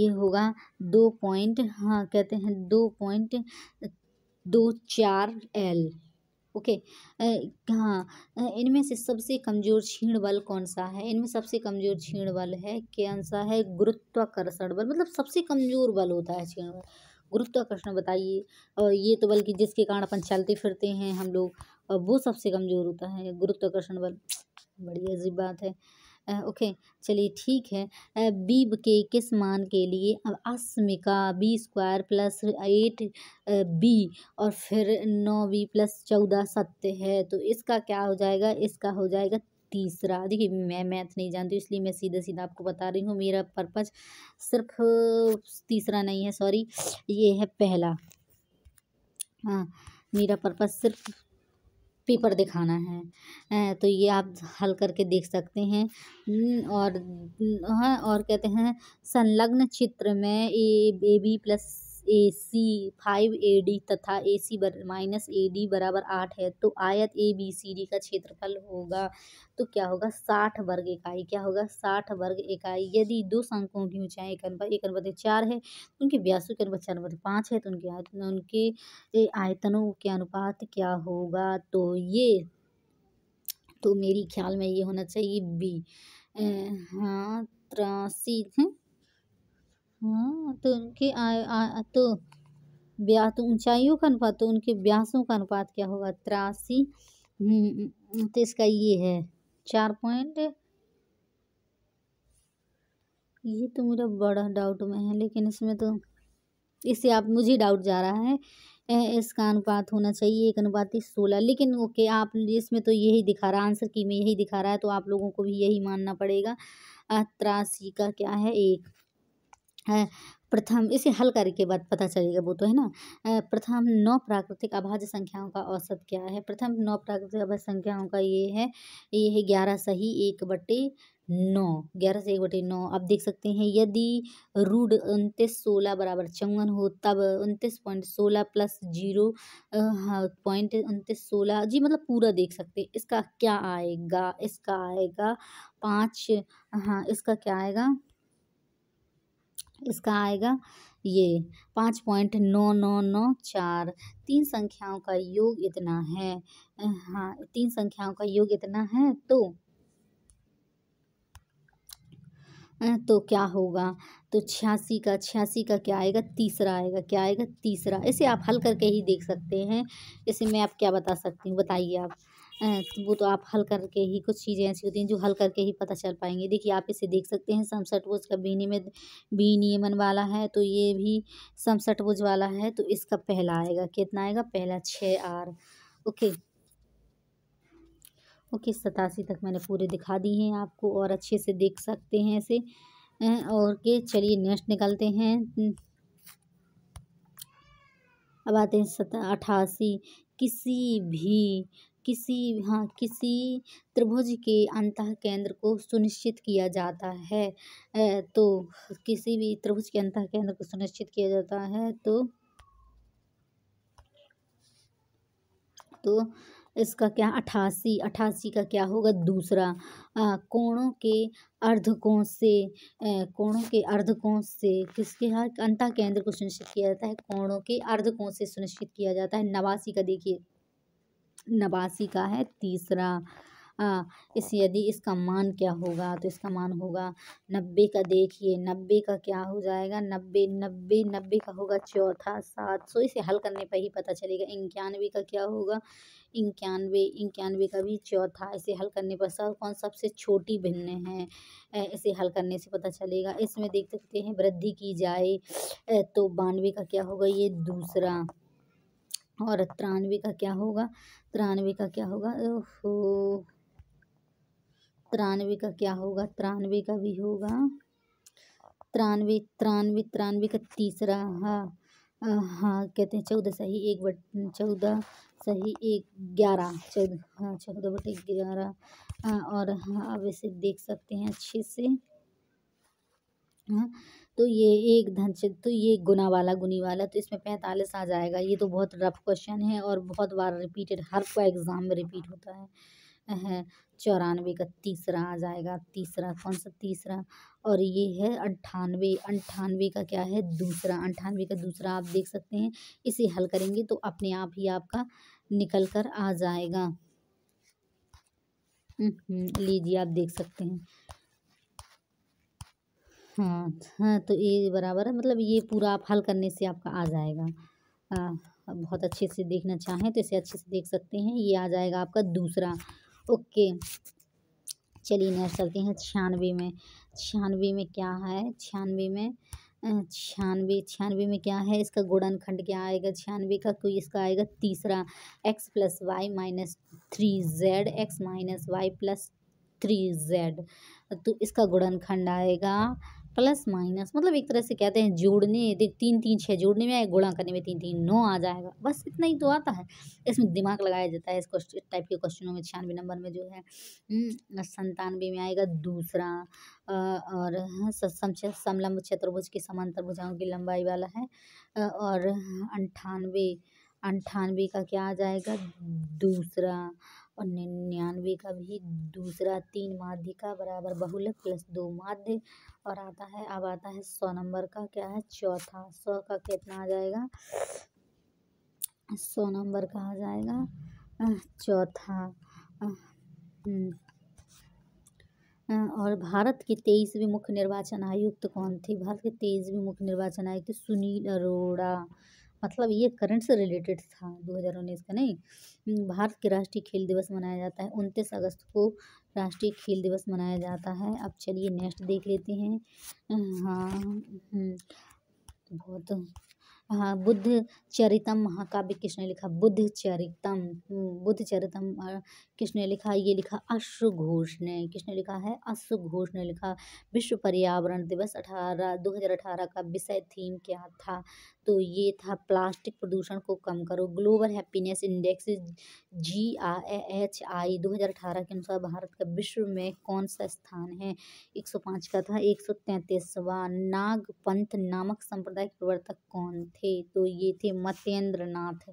[SPEAKER 1] होगा 2.24L। ओके। हाँ इनमें से सबसे कमजोर क्षीण बल कौन सा है, इनमें सबसे कमजोर क्षीण बल है, कौन सा है, गुरुत्वाकर्षण बल, मतलब सबसे कमजोर बल होता है क्षीण बल, गुरुत्वाकर्षण बताइए। और ये तो बल्कि जिसके कारण अपन चलते फिरते हैं हम लोग, और वो सबसे कमजोर होता है गुरुत्वाकर्षण बल, बड़ी अजीब बात है। ओके चलिए ठीक है। बी के किस मान के लिए अस्मिका B² + 8B और फिर 9B + 14 सत्य है, तो इसका क्या हो जाएगा, इसका हो जाएगा तीसरा। देखिए मैं मैथ नहीं जानती, इसलिए मैं सीधा सीधा आपको बता रही हूँ, मेरा पर्पज सिर्फ तीसरा नहीं है, सॉरी ये है पहला। हाँ मेरा पर्पज सिर्फ पेपर दिखाना है, तो ये आप हल करके देख सकते हैं। और हाँ और कहते हैं संलग्न चित्र में AB + AC 5AD तथा AC -AD = 8 है, तो आयत ABCD का क्षेत्रफल होगा, तो क्या होगा 60 वर्ग इकाई, क्या होगा 60 वर्ग इकाई। यदि दो शंकुओं की ऊंचाई 1/4 है, उनके व्यासों के अनुपात 4/5 है, तो उनके आयतनों के अनुपात क्या होगा, तो मेरी ख्याल में ये होना चाहिए बी। हाँ 83 हाँ तो उनके तो ऊंचाइयों का अनुपात, तो उनके व्यासों का अनुपात क्या होगा 83। तो इसका ये है 4 पॉइंट, ये तो मेरा बड़ा डाउट में है, लेकिन इसमें तो इससे आप मुझे डाउट जा रहा है। इसका अनुपात होना चाहिए 1/16, लेकिन ओके आप इसमें तो यही दिखा रहा है, आंसर की में यही दिखा रहा है, तो आप लोगों को भी यही मानना पड़ेगा। 83 का क्या है 1 है। प्रथम इसे हल करके बाद पता चलेगा, वो तो है ना। प्रथम 9 प्राकृतिक अभाज्य संख्याओं का औसत क्या है, प्रथम 9 प्राकृतिक अभाज्य संख्याओं का ये है 11 सही 1/9, 11 से 1/9। अब देख सकते हैं यदि रूट 29 16 = 54 हो, तब 29.16 + 0 .2916 जी, मतलब पूरा देख सकते हैं। इसका क्या आएगा, इसका आएगा 5, हाँ इसका क्या आएगा, इसका आएगा ये 5.9994। तीन संख्याओं का योग इतना है, हाँ 3 संख्याओं का योग इतना है, तो क्या होगा, तो 86 का क्या आएगा, तीसरा आएगा, क्या आएगा तीसरा। इसे आप हल करके ही देख सकते हैं, इसे मैं आप क्या बता सकती हूँ, बताइए आप। तो वो तो आप हल करके ही, कुछ चीज़ें ऐसी होती हैं जो हल करके ही पता चल पाएंगी। देखिए आप इसे देख सकते हैं, समषटभुज का विनियमन वाला है, तो ये भी समषटभुज वाला है, तो इसका पहला आएगा, कितना आएगा पहला 6R। ओके ओके 87 तक मैंने पूरे दिखा दी हैं आपको और अच्छे से देख सकते हैं इसे। और के चलिए नेक्स्ट निकलते हैं। अब आते हैं 88। किसी त्रिभुज के अंतः केंद्र को सुनिश्चित किया जाता है। तो किसी भी त्रिभुज के अंतः केंद्र को सुनिश्चित किया जाता है तो इसका क्या 88 का क्या होगा दूसरा। कोणों के अर्धकोण से किसके यहाँ अंतः केंद्र को सुनिश्चित किया जाता है, कोणों के अर्धकोण से सुनिश्चित किया जाता है। 89 का देखिए 89 का है तीसरा। इस यदि इसका मान क्या होगा तो इसका मान होगा 90 का। देखिए 90 का क्या हो जाएगा, 90 का होगा चौथा 700। इसे हल करने पर ही पता चलेगा। 91 का क्या होगा, 91 का भी चौथा। इसे हल करने पर कौन सबसे छोटी भिन्न है, इसे हल करने से पता चलेगा। इसमें देख सकते हैं वृद्धि की जाए तो 92 का क्या होगा, ये दूसरा। और 93 का क्या होगा, 93 का क्या होगा, ओहो 93 का क्या होगा, 93 का भी होगा 93 का तीसरा। हाँ कहते हैं 14 सही 14 सही 11 14 हाँ 14/11। और हाँ अब इसे देख सकते हैं अच्छे से। हाँ तो ये एक धन से तो ये गुनी वाला तो इसमें 45 आ जाएगा। ये तो बहुत रफ क्वेश्चन है और बहुत बार रिपीटेड, हर कोई एग्जाम में रिपीट होता है। 94 का तीसरा आ जाएगा। तीसरा कौन सा तीसरा, और ये है 98 का क्या है दूसरा। 98 का दूसरा आप देख सकते हैं। इसे हल करेंगे तो अपने आप ही आपका निकल कर आ जाएगा। लीजिए आप देख सकते हैं। हाँ तो ये बराबर है, मतलब ये पूरा आप हल करने से आपका आ जाएगा। बहुत अच्छे से देखना चाहें तो इसे अच्छे से देख सकते हैं। ये आ जाएगा आपका दूसरा। ओके चलिए नेक्स्ट चलते हैं 96 में। 96 में क्या है, 96 में क्या है, इसका गुणनखंड क्या आएगा 96 का, कोई इसका आएगा तीसरा। x + y - 3z x - y + 3z। तो इसका गुणनखंड आएगा प्लस माइनस, मतलब एक तरह से कहते हैं जोड़ने, देख 3 3 6 जोड़ने में आए, गुणा करने में 3 3 9 आ जाएगा। बस इतना ही तो आता है। इसमें दिमाग लगाया जाता है इस टाइप के क्वेश्चनों में। 96 नंबर में जो है 97 में आएगा दूसरा। और समलंब चतुर्भुज के समांतर भुजाओं की लंबाई वाला है। और 98 का क्या आ जाएगा दूसरा। और 99 का भी दूसरा। 3 माध्य का बराबर बहुलक + 2 माध्य। और अब आता है 100 नंबर का क्या है चौथा। 100 का कितना आ जाएगा, 100 नंबर का आ जाएगा चौथा। और भारत के 23वें मुख्य निर्वाचन आयुक्त कौन थे, भारत के 23वें मुख्य निर्वाचन आयुक्त सुनील अरोड़ा। मतलब ये करंट से रिलेटेड था 2019 का नहीं। भारत के राष्ट्रीय खेल दिवस मनाया जाता है 29 अगस्त को राष्ट्रीय खेल दिवस मनाया जाता है। अब चलिए नेक्स्ट देख लेते हैं। हाँ बहुत हाँ बुद्ध चरितम महाकाव्य किसने लिखा, बुद्ध चरितम किसने लिखा, ये लिखा अश्व घोष ने। किसने लिखा है, अश्व घोष ने लिखा। विश्व पर्यावरण दिवस 2018 का विषय थीम क्या था, तो ये था प्लास्टिक प्रदूषण को कम करो। ग्लोबल हैप्पीनेस इंडेक्स GRHI 2018 के अनुसार भारत का विश्व में कौन सा स्थान है, 105 का था। 133वां नागपंथ नामक सांप्रदायिक प्रवर्तक कौन थे, तो ये थे मत्येंद्र नाथ।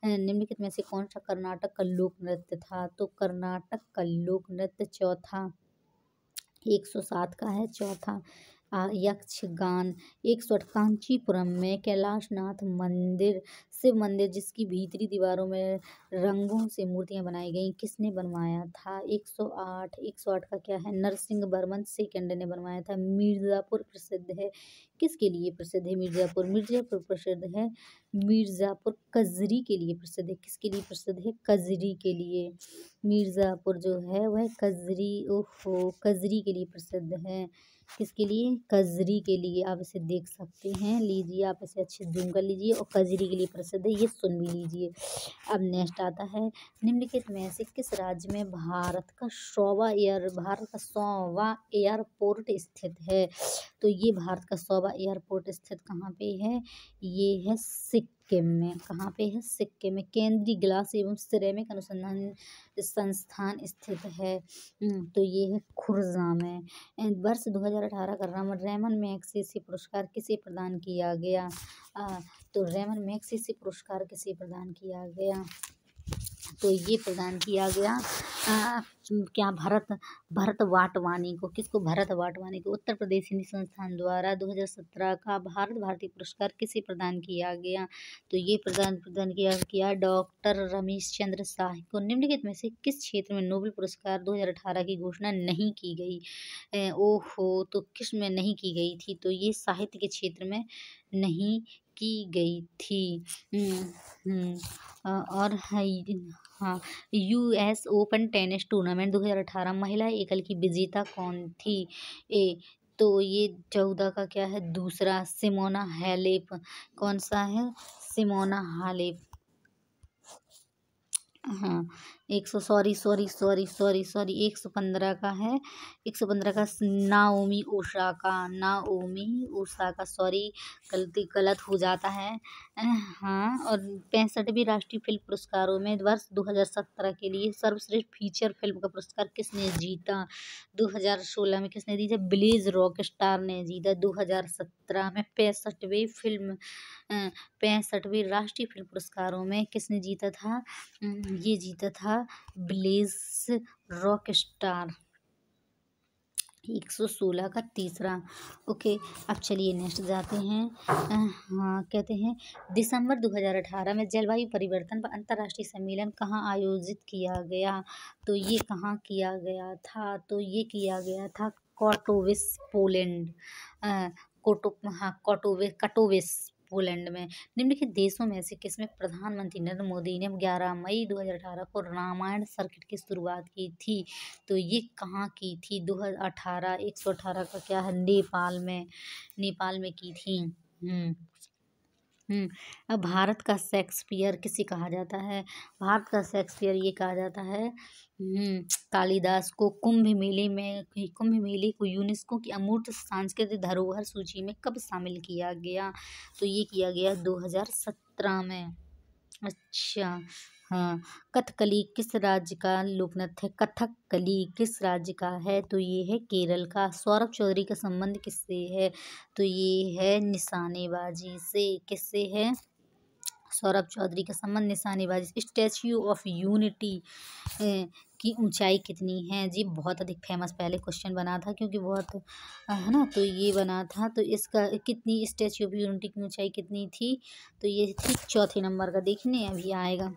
[SPEAKER 1] निम्नलिखित में से कौन सा कर्नाटक का लोक नृत्य था, तो कर्नाटक का लोक नृत्य चौथा 107 का है चौथा यक्षगान। 108 कांचीपुरम में कैलाशनाथ मंदिर, शिव मंदिर जिसकी भीतरी दीवारों में रंगों से मूर्तियां बनाई गई, किसने बनवाया था, 108 का क्या है नरसिंह वर्मन सेकंड ने बनवाया था। मिर्ज़ापुर प्रसिद्ध है, किसके लिए प्रसिद्ध है मिर्ज़ापुर, मिर्ज़ापुर प्रसिद्ध है, मिर्ज़ापुर कजरी के लिए प्रसिद्ध है। किसके लिए प्रसिद्ध है, कजरी के लिए। मिर्ज़ापुर जो है वह कजरी के लिए प्रसिद्ध है। किसके लिए? कजरी के लिए। आप इसे देख सकते हैं, लीजिए आप इसे अच्छे से जूम कर लीजिए, और कजरी के लिए प्रसिद्ध है, ये सुन भी लीजिए। अब नेक्स्ट आता है, निम्नलिखित में से किस राज्य में भारत का 100वां एयरपोर्ट स्थित है? तो ये भारत का 100वां एयरपोर्ट स्थित कहाँ पे है? ये है सिक्किम में। कहाँ पे है? सिक्किम में। केंद्रीय ग्लास एवं सिरेमिक अनुसंधान संस्थान स्थित है। तो ये है खुर्जा में। वर्ष 2018 का रेमन मैगसेसे पुरस्कार किसे प्रदान किया गया? तो रेमन मैगसेसे पुरस्कार किसे प्रदान किया गया? तो ये प्रदान किया गया क्या भरत वाटवानी को। किसको? भरत वाटवानी को। उत्तर प्रदेश हिंदी संस्थान द्वारा 2017 का भारत भारती पुरस्कार किसे प्रदान किया गया? तो ये प्रदान किया डॉक्टर रमेश चंद्र शाह को। निम्नलिखित में से किस क्षेत्र में नोबेल पुरस्कार 2018 की घोषणा नहीं की गई? ओहो, तो किस में नहीं की गई थी? तो ये साहित्य के क्षेत्र में नहीं की गई थी। और हाँ, यूएस ओपन टेनिस टूर्नामेंट 2018 महिला एकल की विजेता कौन थी? तो ये 14 का क्या है? दूसरा, सिमोना हालेप। कौन सा है? Simona Halep. हाँ, 115 का है। 115 का नाओमी ओसाका। सॉरी, गलत हो जाता है। हाँ, और 65वीं राष्ट्रीय फिल्म पुरस्कारों में वर्ष 2017 के लिए सर्वश्रेष्ठ फीचर फिल्म का पुरस्कार किसने जीता? 2016 में किसने जीता? ब्लेज रॉकस्टार ने जीता। 2017 में 65वें राष्ट्रीय फिल्म पुरस्कारों में किसने जीता था? ये जीता था ब्लेज रॉकस्टार। 116 का तीसरा। ओके, अब चलिए नेक्स्ट जाते हैं। हाँ, कहते हैं दिसंबर 2018 में जलवायु परिवर्तन पर अंतर्राष्ट्रीय सम्मेलन कहाँ आयोजित किया गया? तो ये कहाँ किया गया था? तो ये किया गया था कटोविस, पोलैंड। कटोविस, पोलैंड में। निम्नलिखित देशों में से किसमें प्रधानमंत्री नरेंद्र मोदी ने 11 मई 2018 को रामायण सर्किट की शुरुआत की थी? तो ये कहाँ की थी? 2018 118 का क्या है? नेपाल में की थी। अब भारत का शेक्सपियर किसे कहा जाता है? भारत का शेक्सपियर ये कहा जाता है कालिदास को। कुंभ मेले को यूनेस्को की अमूर्त सांस्कृतिक धरोहर सूची में कब शामिल किया गया? तो ये किया गया 2017 में। अच्छा, हाँ, कथकली किस राज्य का लोकनृत्य है? कथकली किस राज्य का है? तो ये है केरल का। सौरभ चौधरी का संबंध किससे है? तो ये है निशानेबाजी से। किससे है? सौरभ चौधरी का संबंध निशानेबाजी। स्टैच्यू ऑफ यूनिटी की ऊंचाई कितनी है? जी बहुत अधिक फेमस पहले क्वेश्चन बना था, क्योंकि बहुत है ना, तो ये बना था। तो इसका कितनी स्टैच्यू ऑफ यूनिटी की ऊंचाई कितनी थी? तो ये थी चौथे नंबर का। देखने अभी आएगा,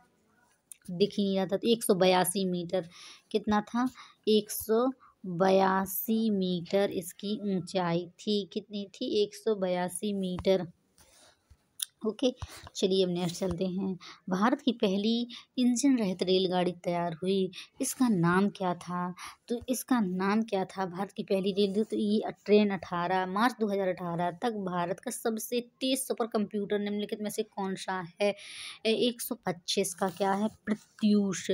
[SPEAKER 1] दिख ही नहीं रहा था। तो 182 मीटर। कितना था? 182 मीटर इसकी ऊंचाई थी। कितनी थी? 182 मीटर। ओके, चलिए अब नेक्स्ट चलते हैं। भारत की पहली इंजन रहित रेलगाड़ी तैयार हुई, इसका नाम क्या था? तो इसका नाम क्या था भारत की पहली रेलगाड़ी? तो ये ट्रेन 18 मार्च 2018 तक भारत का सबसे तेज सुपर कंप्यूटर निम्नलिखित में से कौन सा है? 125 का क्या है? प्रत्यूष।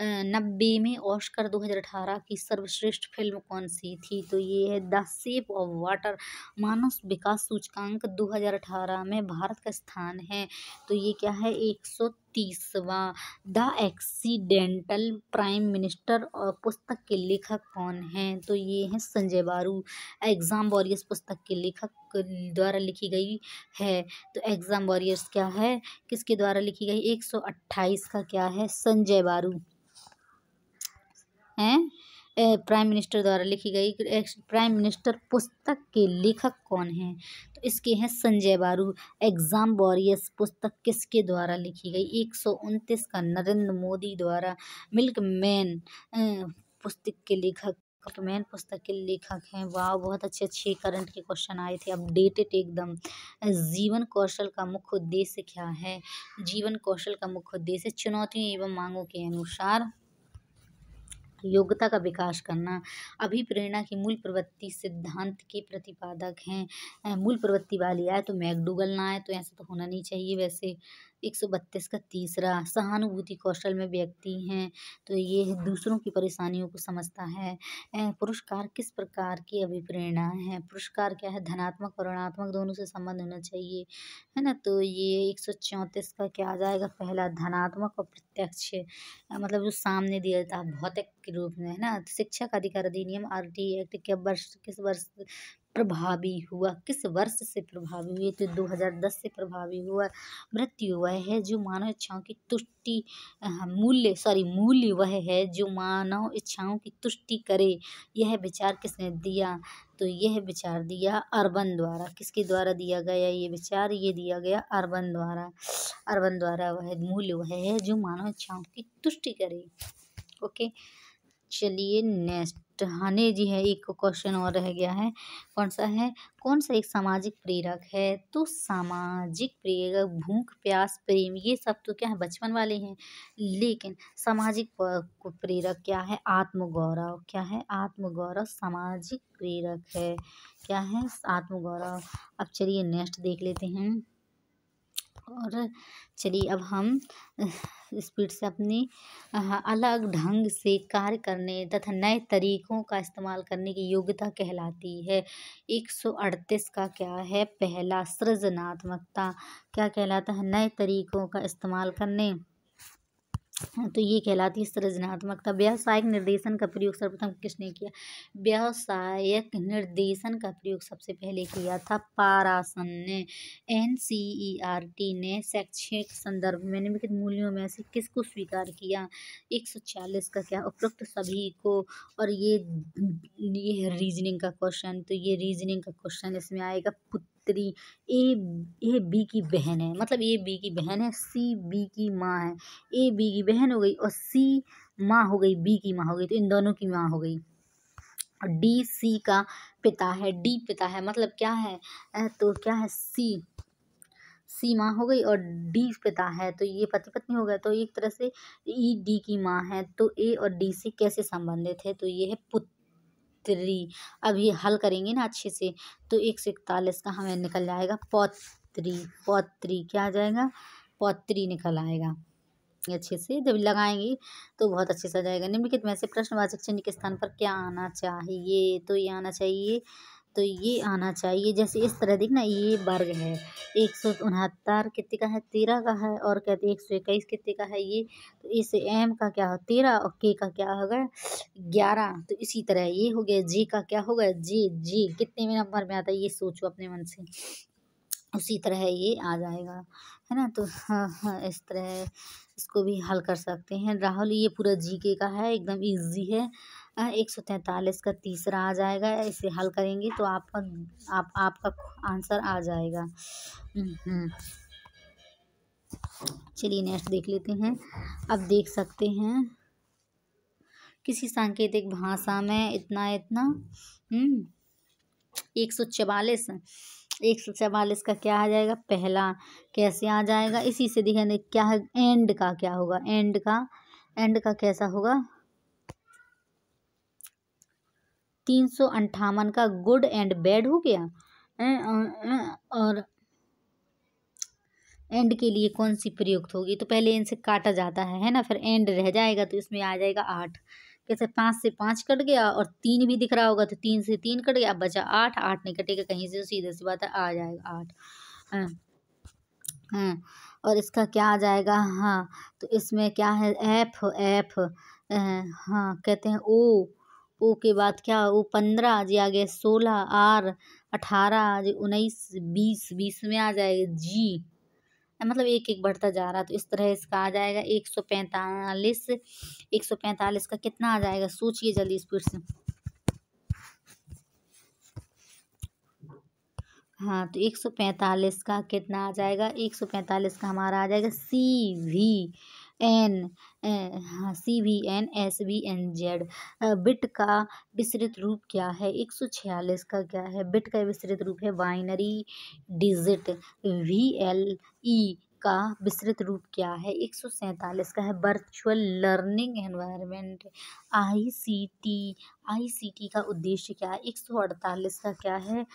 [SPEAKER 1] 90 में ऑस्कर 2018 की सर्वश्रेष्ठ फिल्म कौन सी थी? तो ये है द शेप ऑफ वाटर। मानव विकास सूचकांक 2018 में भारत का स्थान है, तो ये क्या है? 130वां। द एक्सीडेंटल प्राइम मिनिस्टर और पुस्तक के लेखक कौन हैं? तो ये हैं संजय बारू। एग्जाम वॉरियर्स पुस्तक के लेखक द्वारा लिखी गई है। तो एग्जाम वॉरियर्स क्या है? किसके द्वारा लिखी गई? 128 का क्या है? संजय बारू हैं। प्राइम मिनिस्टर द्वारा लिखी गई। प्राइम मिनिस्टर पुस्तक के लेखक कौन हैं? तो इसके हैं संजय बारू। एग्जाम वॉरियर्स पुस्तक किसके द्वारा लिखी गई? 129 का नरेंद्र मोदी द्वारा। मिल्कमैन पुस्तक के लेखक हैं। वाह, बहुत अच्छे करंट के क्वेश्चन आए थे, अपडेटेड एकदम। जीवन कौशल का मुख्य उद्देश्य क्या है? जीवन कौशल का मुख्य उद्देश्य चुनौतियों एवं मांगों के अनुसार योग्यता का विकास करना। अभिप्रेरणा की मूल प्रवृत्ति सिद्धांत के प्रतिपादक हैं। मूल प्रवृत्ति वाली आए तो मैकडूगल ना आए तो ऐसा तो होना नहीं चाहिए। वैसे 132 का तीसरा, सहानुभूति कौशल में व्यक्ति हैं तो ये दूसरों की परेशानियों को समझता है। पुरस्कार किस प्रकार की अभिप्रेरणा है? पुरस्कार क्या है? धनात्मक और ऋणात्मक दोनों से संबंध होना चाहिए, है ना। तो ये 134 का क्या आ जाएगा? पहला धनात्मक और प्रत्यक्ष, मतलब जो सामने दिया जाता है भौतिक के रूप में, है ना। शिक्षा का अधिकार अधिनियम RT एक्ट किस वर्ष प्रभावी हुआ? किस वर्ष से प्रभावी हुई? तो 2010 से प्रभावी हुआ। मृत्यु वह है जो मानव इच्छाओं की तुष्टि मूल्य वह है जो मानव इच्छाओं की तुष्टि करे। यह विचार किसने दिया? तो यह विचार दिया अर्बन द्वारा। किसके द्वारा दिया गया ये विचार? ये दिया गया अर्बन द्वारा। अर्बन द्वारा वह मूल्य वह है जो मानव इच्छाओं की तुष्टि करे। ओके, चलिए नेक्स्ट। हाँ ने जी है, एक क्वेश्चन और रह गया है। कौन सा है? कौन सा एक सामाजिक प्रेरक है? तो सामाजिक प्रेरक भूख, प्यास, प्रेम, ये सब तो क्या है? बचपन वाले हैं। लेकिन सामाजिक प्रेरक क्या है? आत्मगौरव। क्या है? आत्मगौरव सामाजिक प्रेरक है। क्या है? आत्मगौरव। अब चलिए नेक्स्ट देख लेते हैं। और चलिए अब हम स्पीड से अपनी अलग ढंग से कार्य करने तथा नए तरीकों का इस्तेमाल करने की योग्यता कहलाती है। 138 का क्या है? पहला, सृजनात्मकता। क्या कहलाता है? नए तरीकों का इस्तेमाल करने, तो ये कहलाती है सृजनात्मकता। व्यावसायिक निर्देशन का प्रयोग सर्वप्रथम किसने किया? व्यावसायिक निर्देशन का प्रयोग सबसे पहले किया था पारासन ने। NCERT ने शैक्षिक संदर्भ में निम्नलिखित मूल्यों में से किसको स्वीकार किया? 140 का क्या? उपरोक्त सभी को। और ये है रीजनिंग का क्वेश्चन, तो ये रीजनिंग का क्वेश्चन इसमें आएगा। पुत्री ए बी की बहन है, मतलब ए बी की बहन है, सी बी की माँ है। ए बी की बहन हो गई और सी माँ हो गई, बी की माँ हो गई, तो इन दोनों की माँ हो गई। और डी सी का पिता है, डी पिता है, मतलब क्या है? तो क्या है? सी माँ हो गई और डी पिता है, तो ये पति पत्नी हो गया। तो एक तरह से ई डी की माँ है, तो ए और डी से कैसे संबंधित है? तो ये है पुत्री। अब ये हल करेंगे ना अच्छे से, तो 141 का हमें निकल जाएगा पौत्री। पौत्री क्या आ जाएगा? पौत्री निकल आएगा। अच्छे से जब लगाएंगे तो बहुत अच्छे से आ जाएगा। निम्नलिखित में से प्रश्नवाचक चिन्ह के स्थान पर क्या आना चाहिए? तो ये आना चाहिए, तो ये आना चाहिए। जैसे इस तरह देखना, ये वर्ग है। 169 कितने का है? 13 का है। और कहते हैं 121 कितने का है? ये, तो इस एम का क्या हो? 13 और के का क्या होगा? 11। तो इसी तरह ये हो गया। जे का क्या होगा? जे कितने में नंबर में आता है ये सोचो अपने मन से, उसी तरह ये आ जाएगा, है ना। तो हाँ, इस तरह इसको भी हल कर सकते हैं। राहुल, ये पूरा जीके का है, एकदम इजी है। 143 का तीसरा आ जाएगा। इसे हल करेंगे तो आपका आंसर आ जाएगा। चलिए नेक्स्ट देख लेते हैं। अब देख सकते हैं किसी सांकेतिक भाषा में इतना 144 का क्या आ जाएगा? पहला कैसे आ जाएगा? इसी से दिखाने क्या है? एंड का क्या होगा? एंड का कैसा होगा? 358 का गुड एंड बैड हो गया। और एंड के लिए कौन सी प्रयुक्त होगी? तो पहले इनसे काटा जाता है ना, फिर एंड रह जाएगा, तो इसमें आ जाएगा 8। कैसे? 5 से 5 कट गया और 3 भी दिख रहा होगा, तो 3 से 3 कट गया, अब बचा 8। 8 नहीं कटेगा कहीं से, सीधे सी बात है, आ जाएगा 8। हाँ, और इसका क्या आ जाएगा? हाँ, तो इसमें क्या है? एफ। हाँ, कहते हैं ओ के बाद क्या? ओ 15 जी आ गया, 16 आर, 18 जी, 19 20 में आ जाएगा जी। मतलब एक एक बढ़ता जा रहा, तो इस तरह इसका आ जाएगा 145। 145 का कितना आ जाएगा? सोचिए जल्दी स्पीड से। हाँ, तो 145 का कितना आ जाएगा? 145 का हमारा आ जाएगा CVN। हाँ, CVN SVNZ। बिट का विस्तृत रूप क्या है? 146 का क्या है? बिट का विस्तृत रूप है बाइनरी डिजिट VLE का विस्तृत रूप क्या है? 147 का है वर्चुअल लर्निंग एनवायरनमेंट। आईसीटी का उद्देश्य क्या है? 148 का क्या है?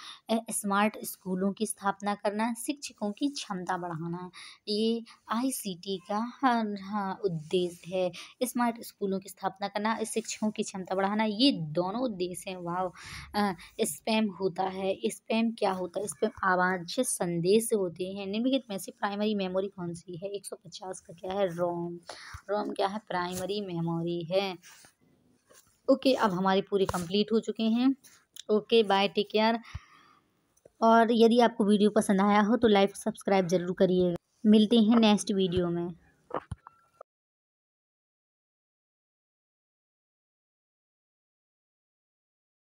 [SPEAKER 1] स्मार्ट स्कूलों की स्थापना करना, शिक्षकों की क्षमता बढ़ाना। ये आईसीटी का हाँ उद्देश्य है। स्मार्ट स्कूलों की स्थापना करना, शिक्षकों की क्षमता बढ़ाना, ये दोनों उद्देश्य हैं। वाह। स्पैम होता है। स्पैम क्या होता है? स्पैम अवांछित संदेश होते हैं। निम्नलिखित में से प्राइमरी मेमोरी कौन सी है? 150 का क्या है? रोम। रोम क्या है? प्राइमरी मेमोरी है। ओके, अब हमारे पूरे कंप्लीट हो चुके हैं। Okay, bye, take care. और यदि आपको वीडियो पसंद आया हो तो लाइक सब्सक्राइब जरूर करिएगा। मिलते हैं नेक्स्ट वीडियो में।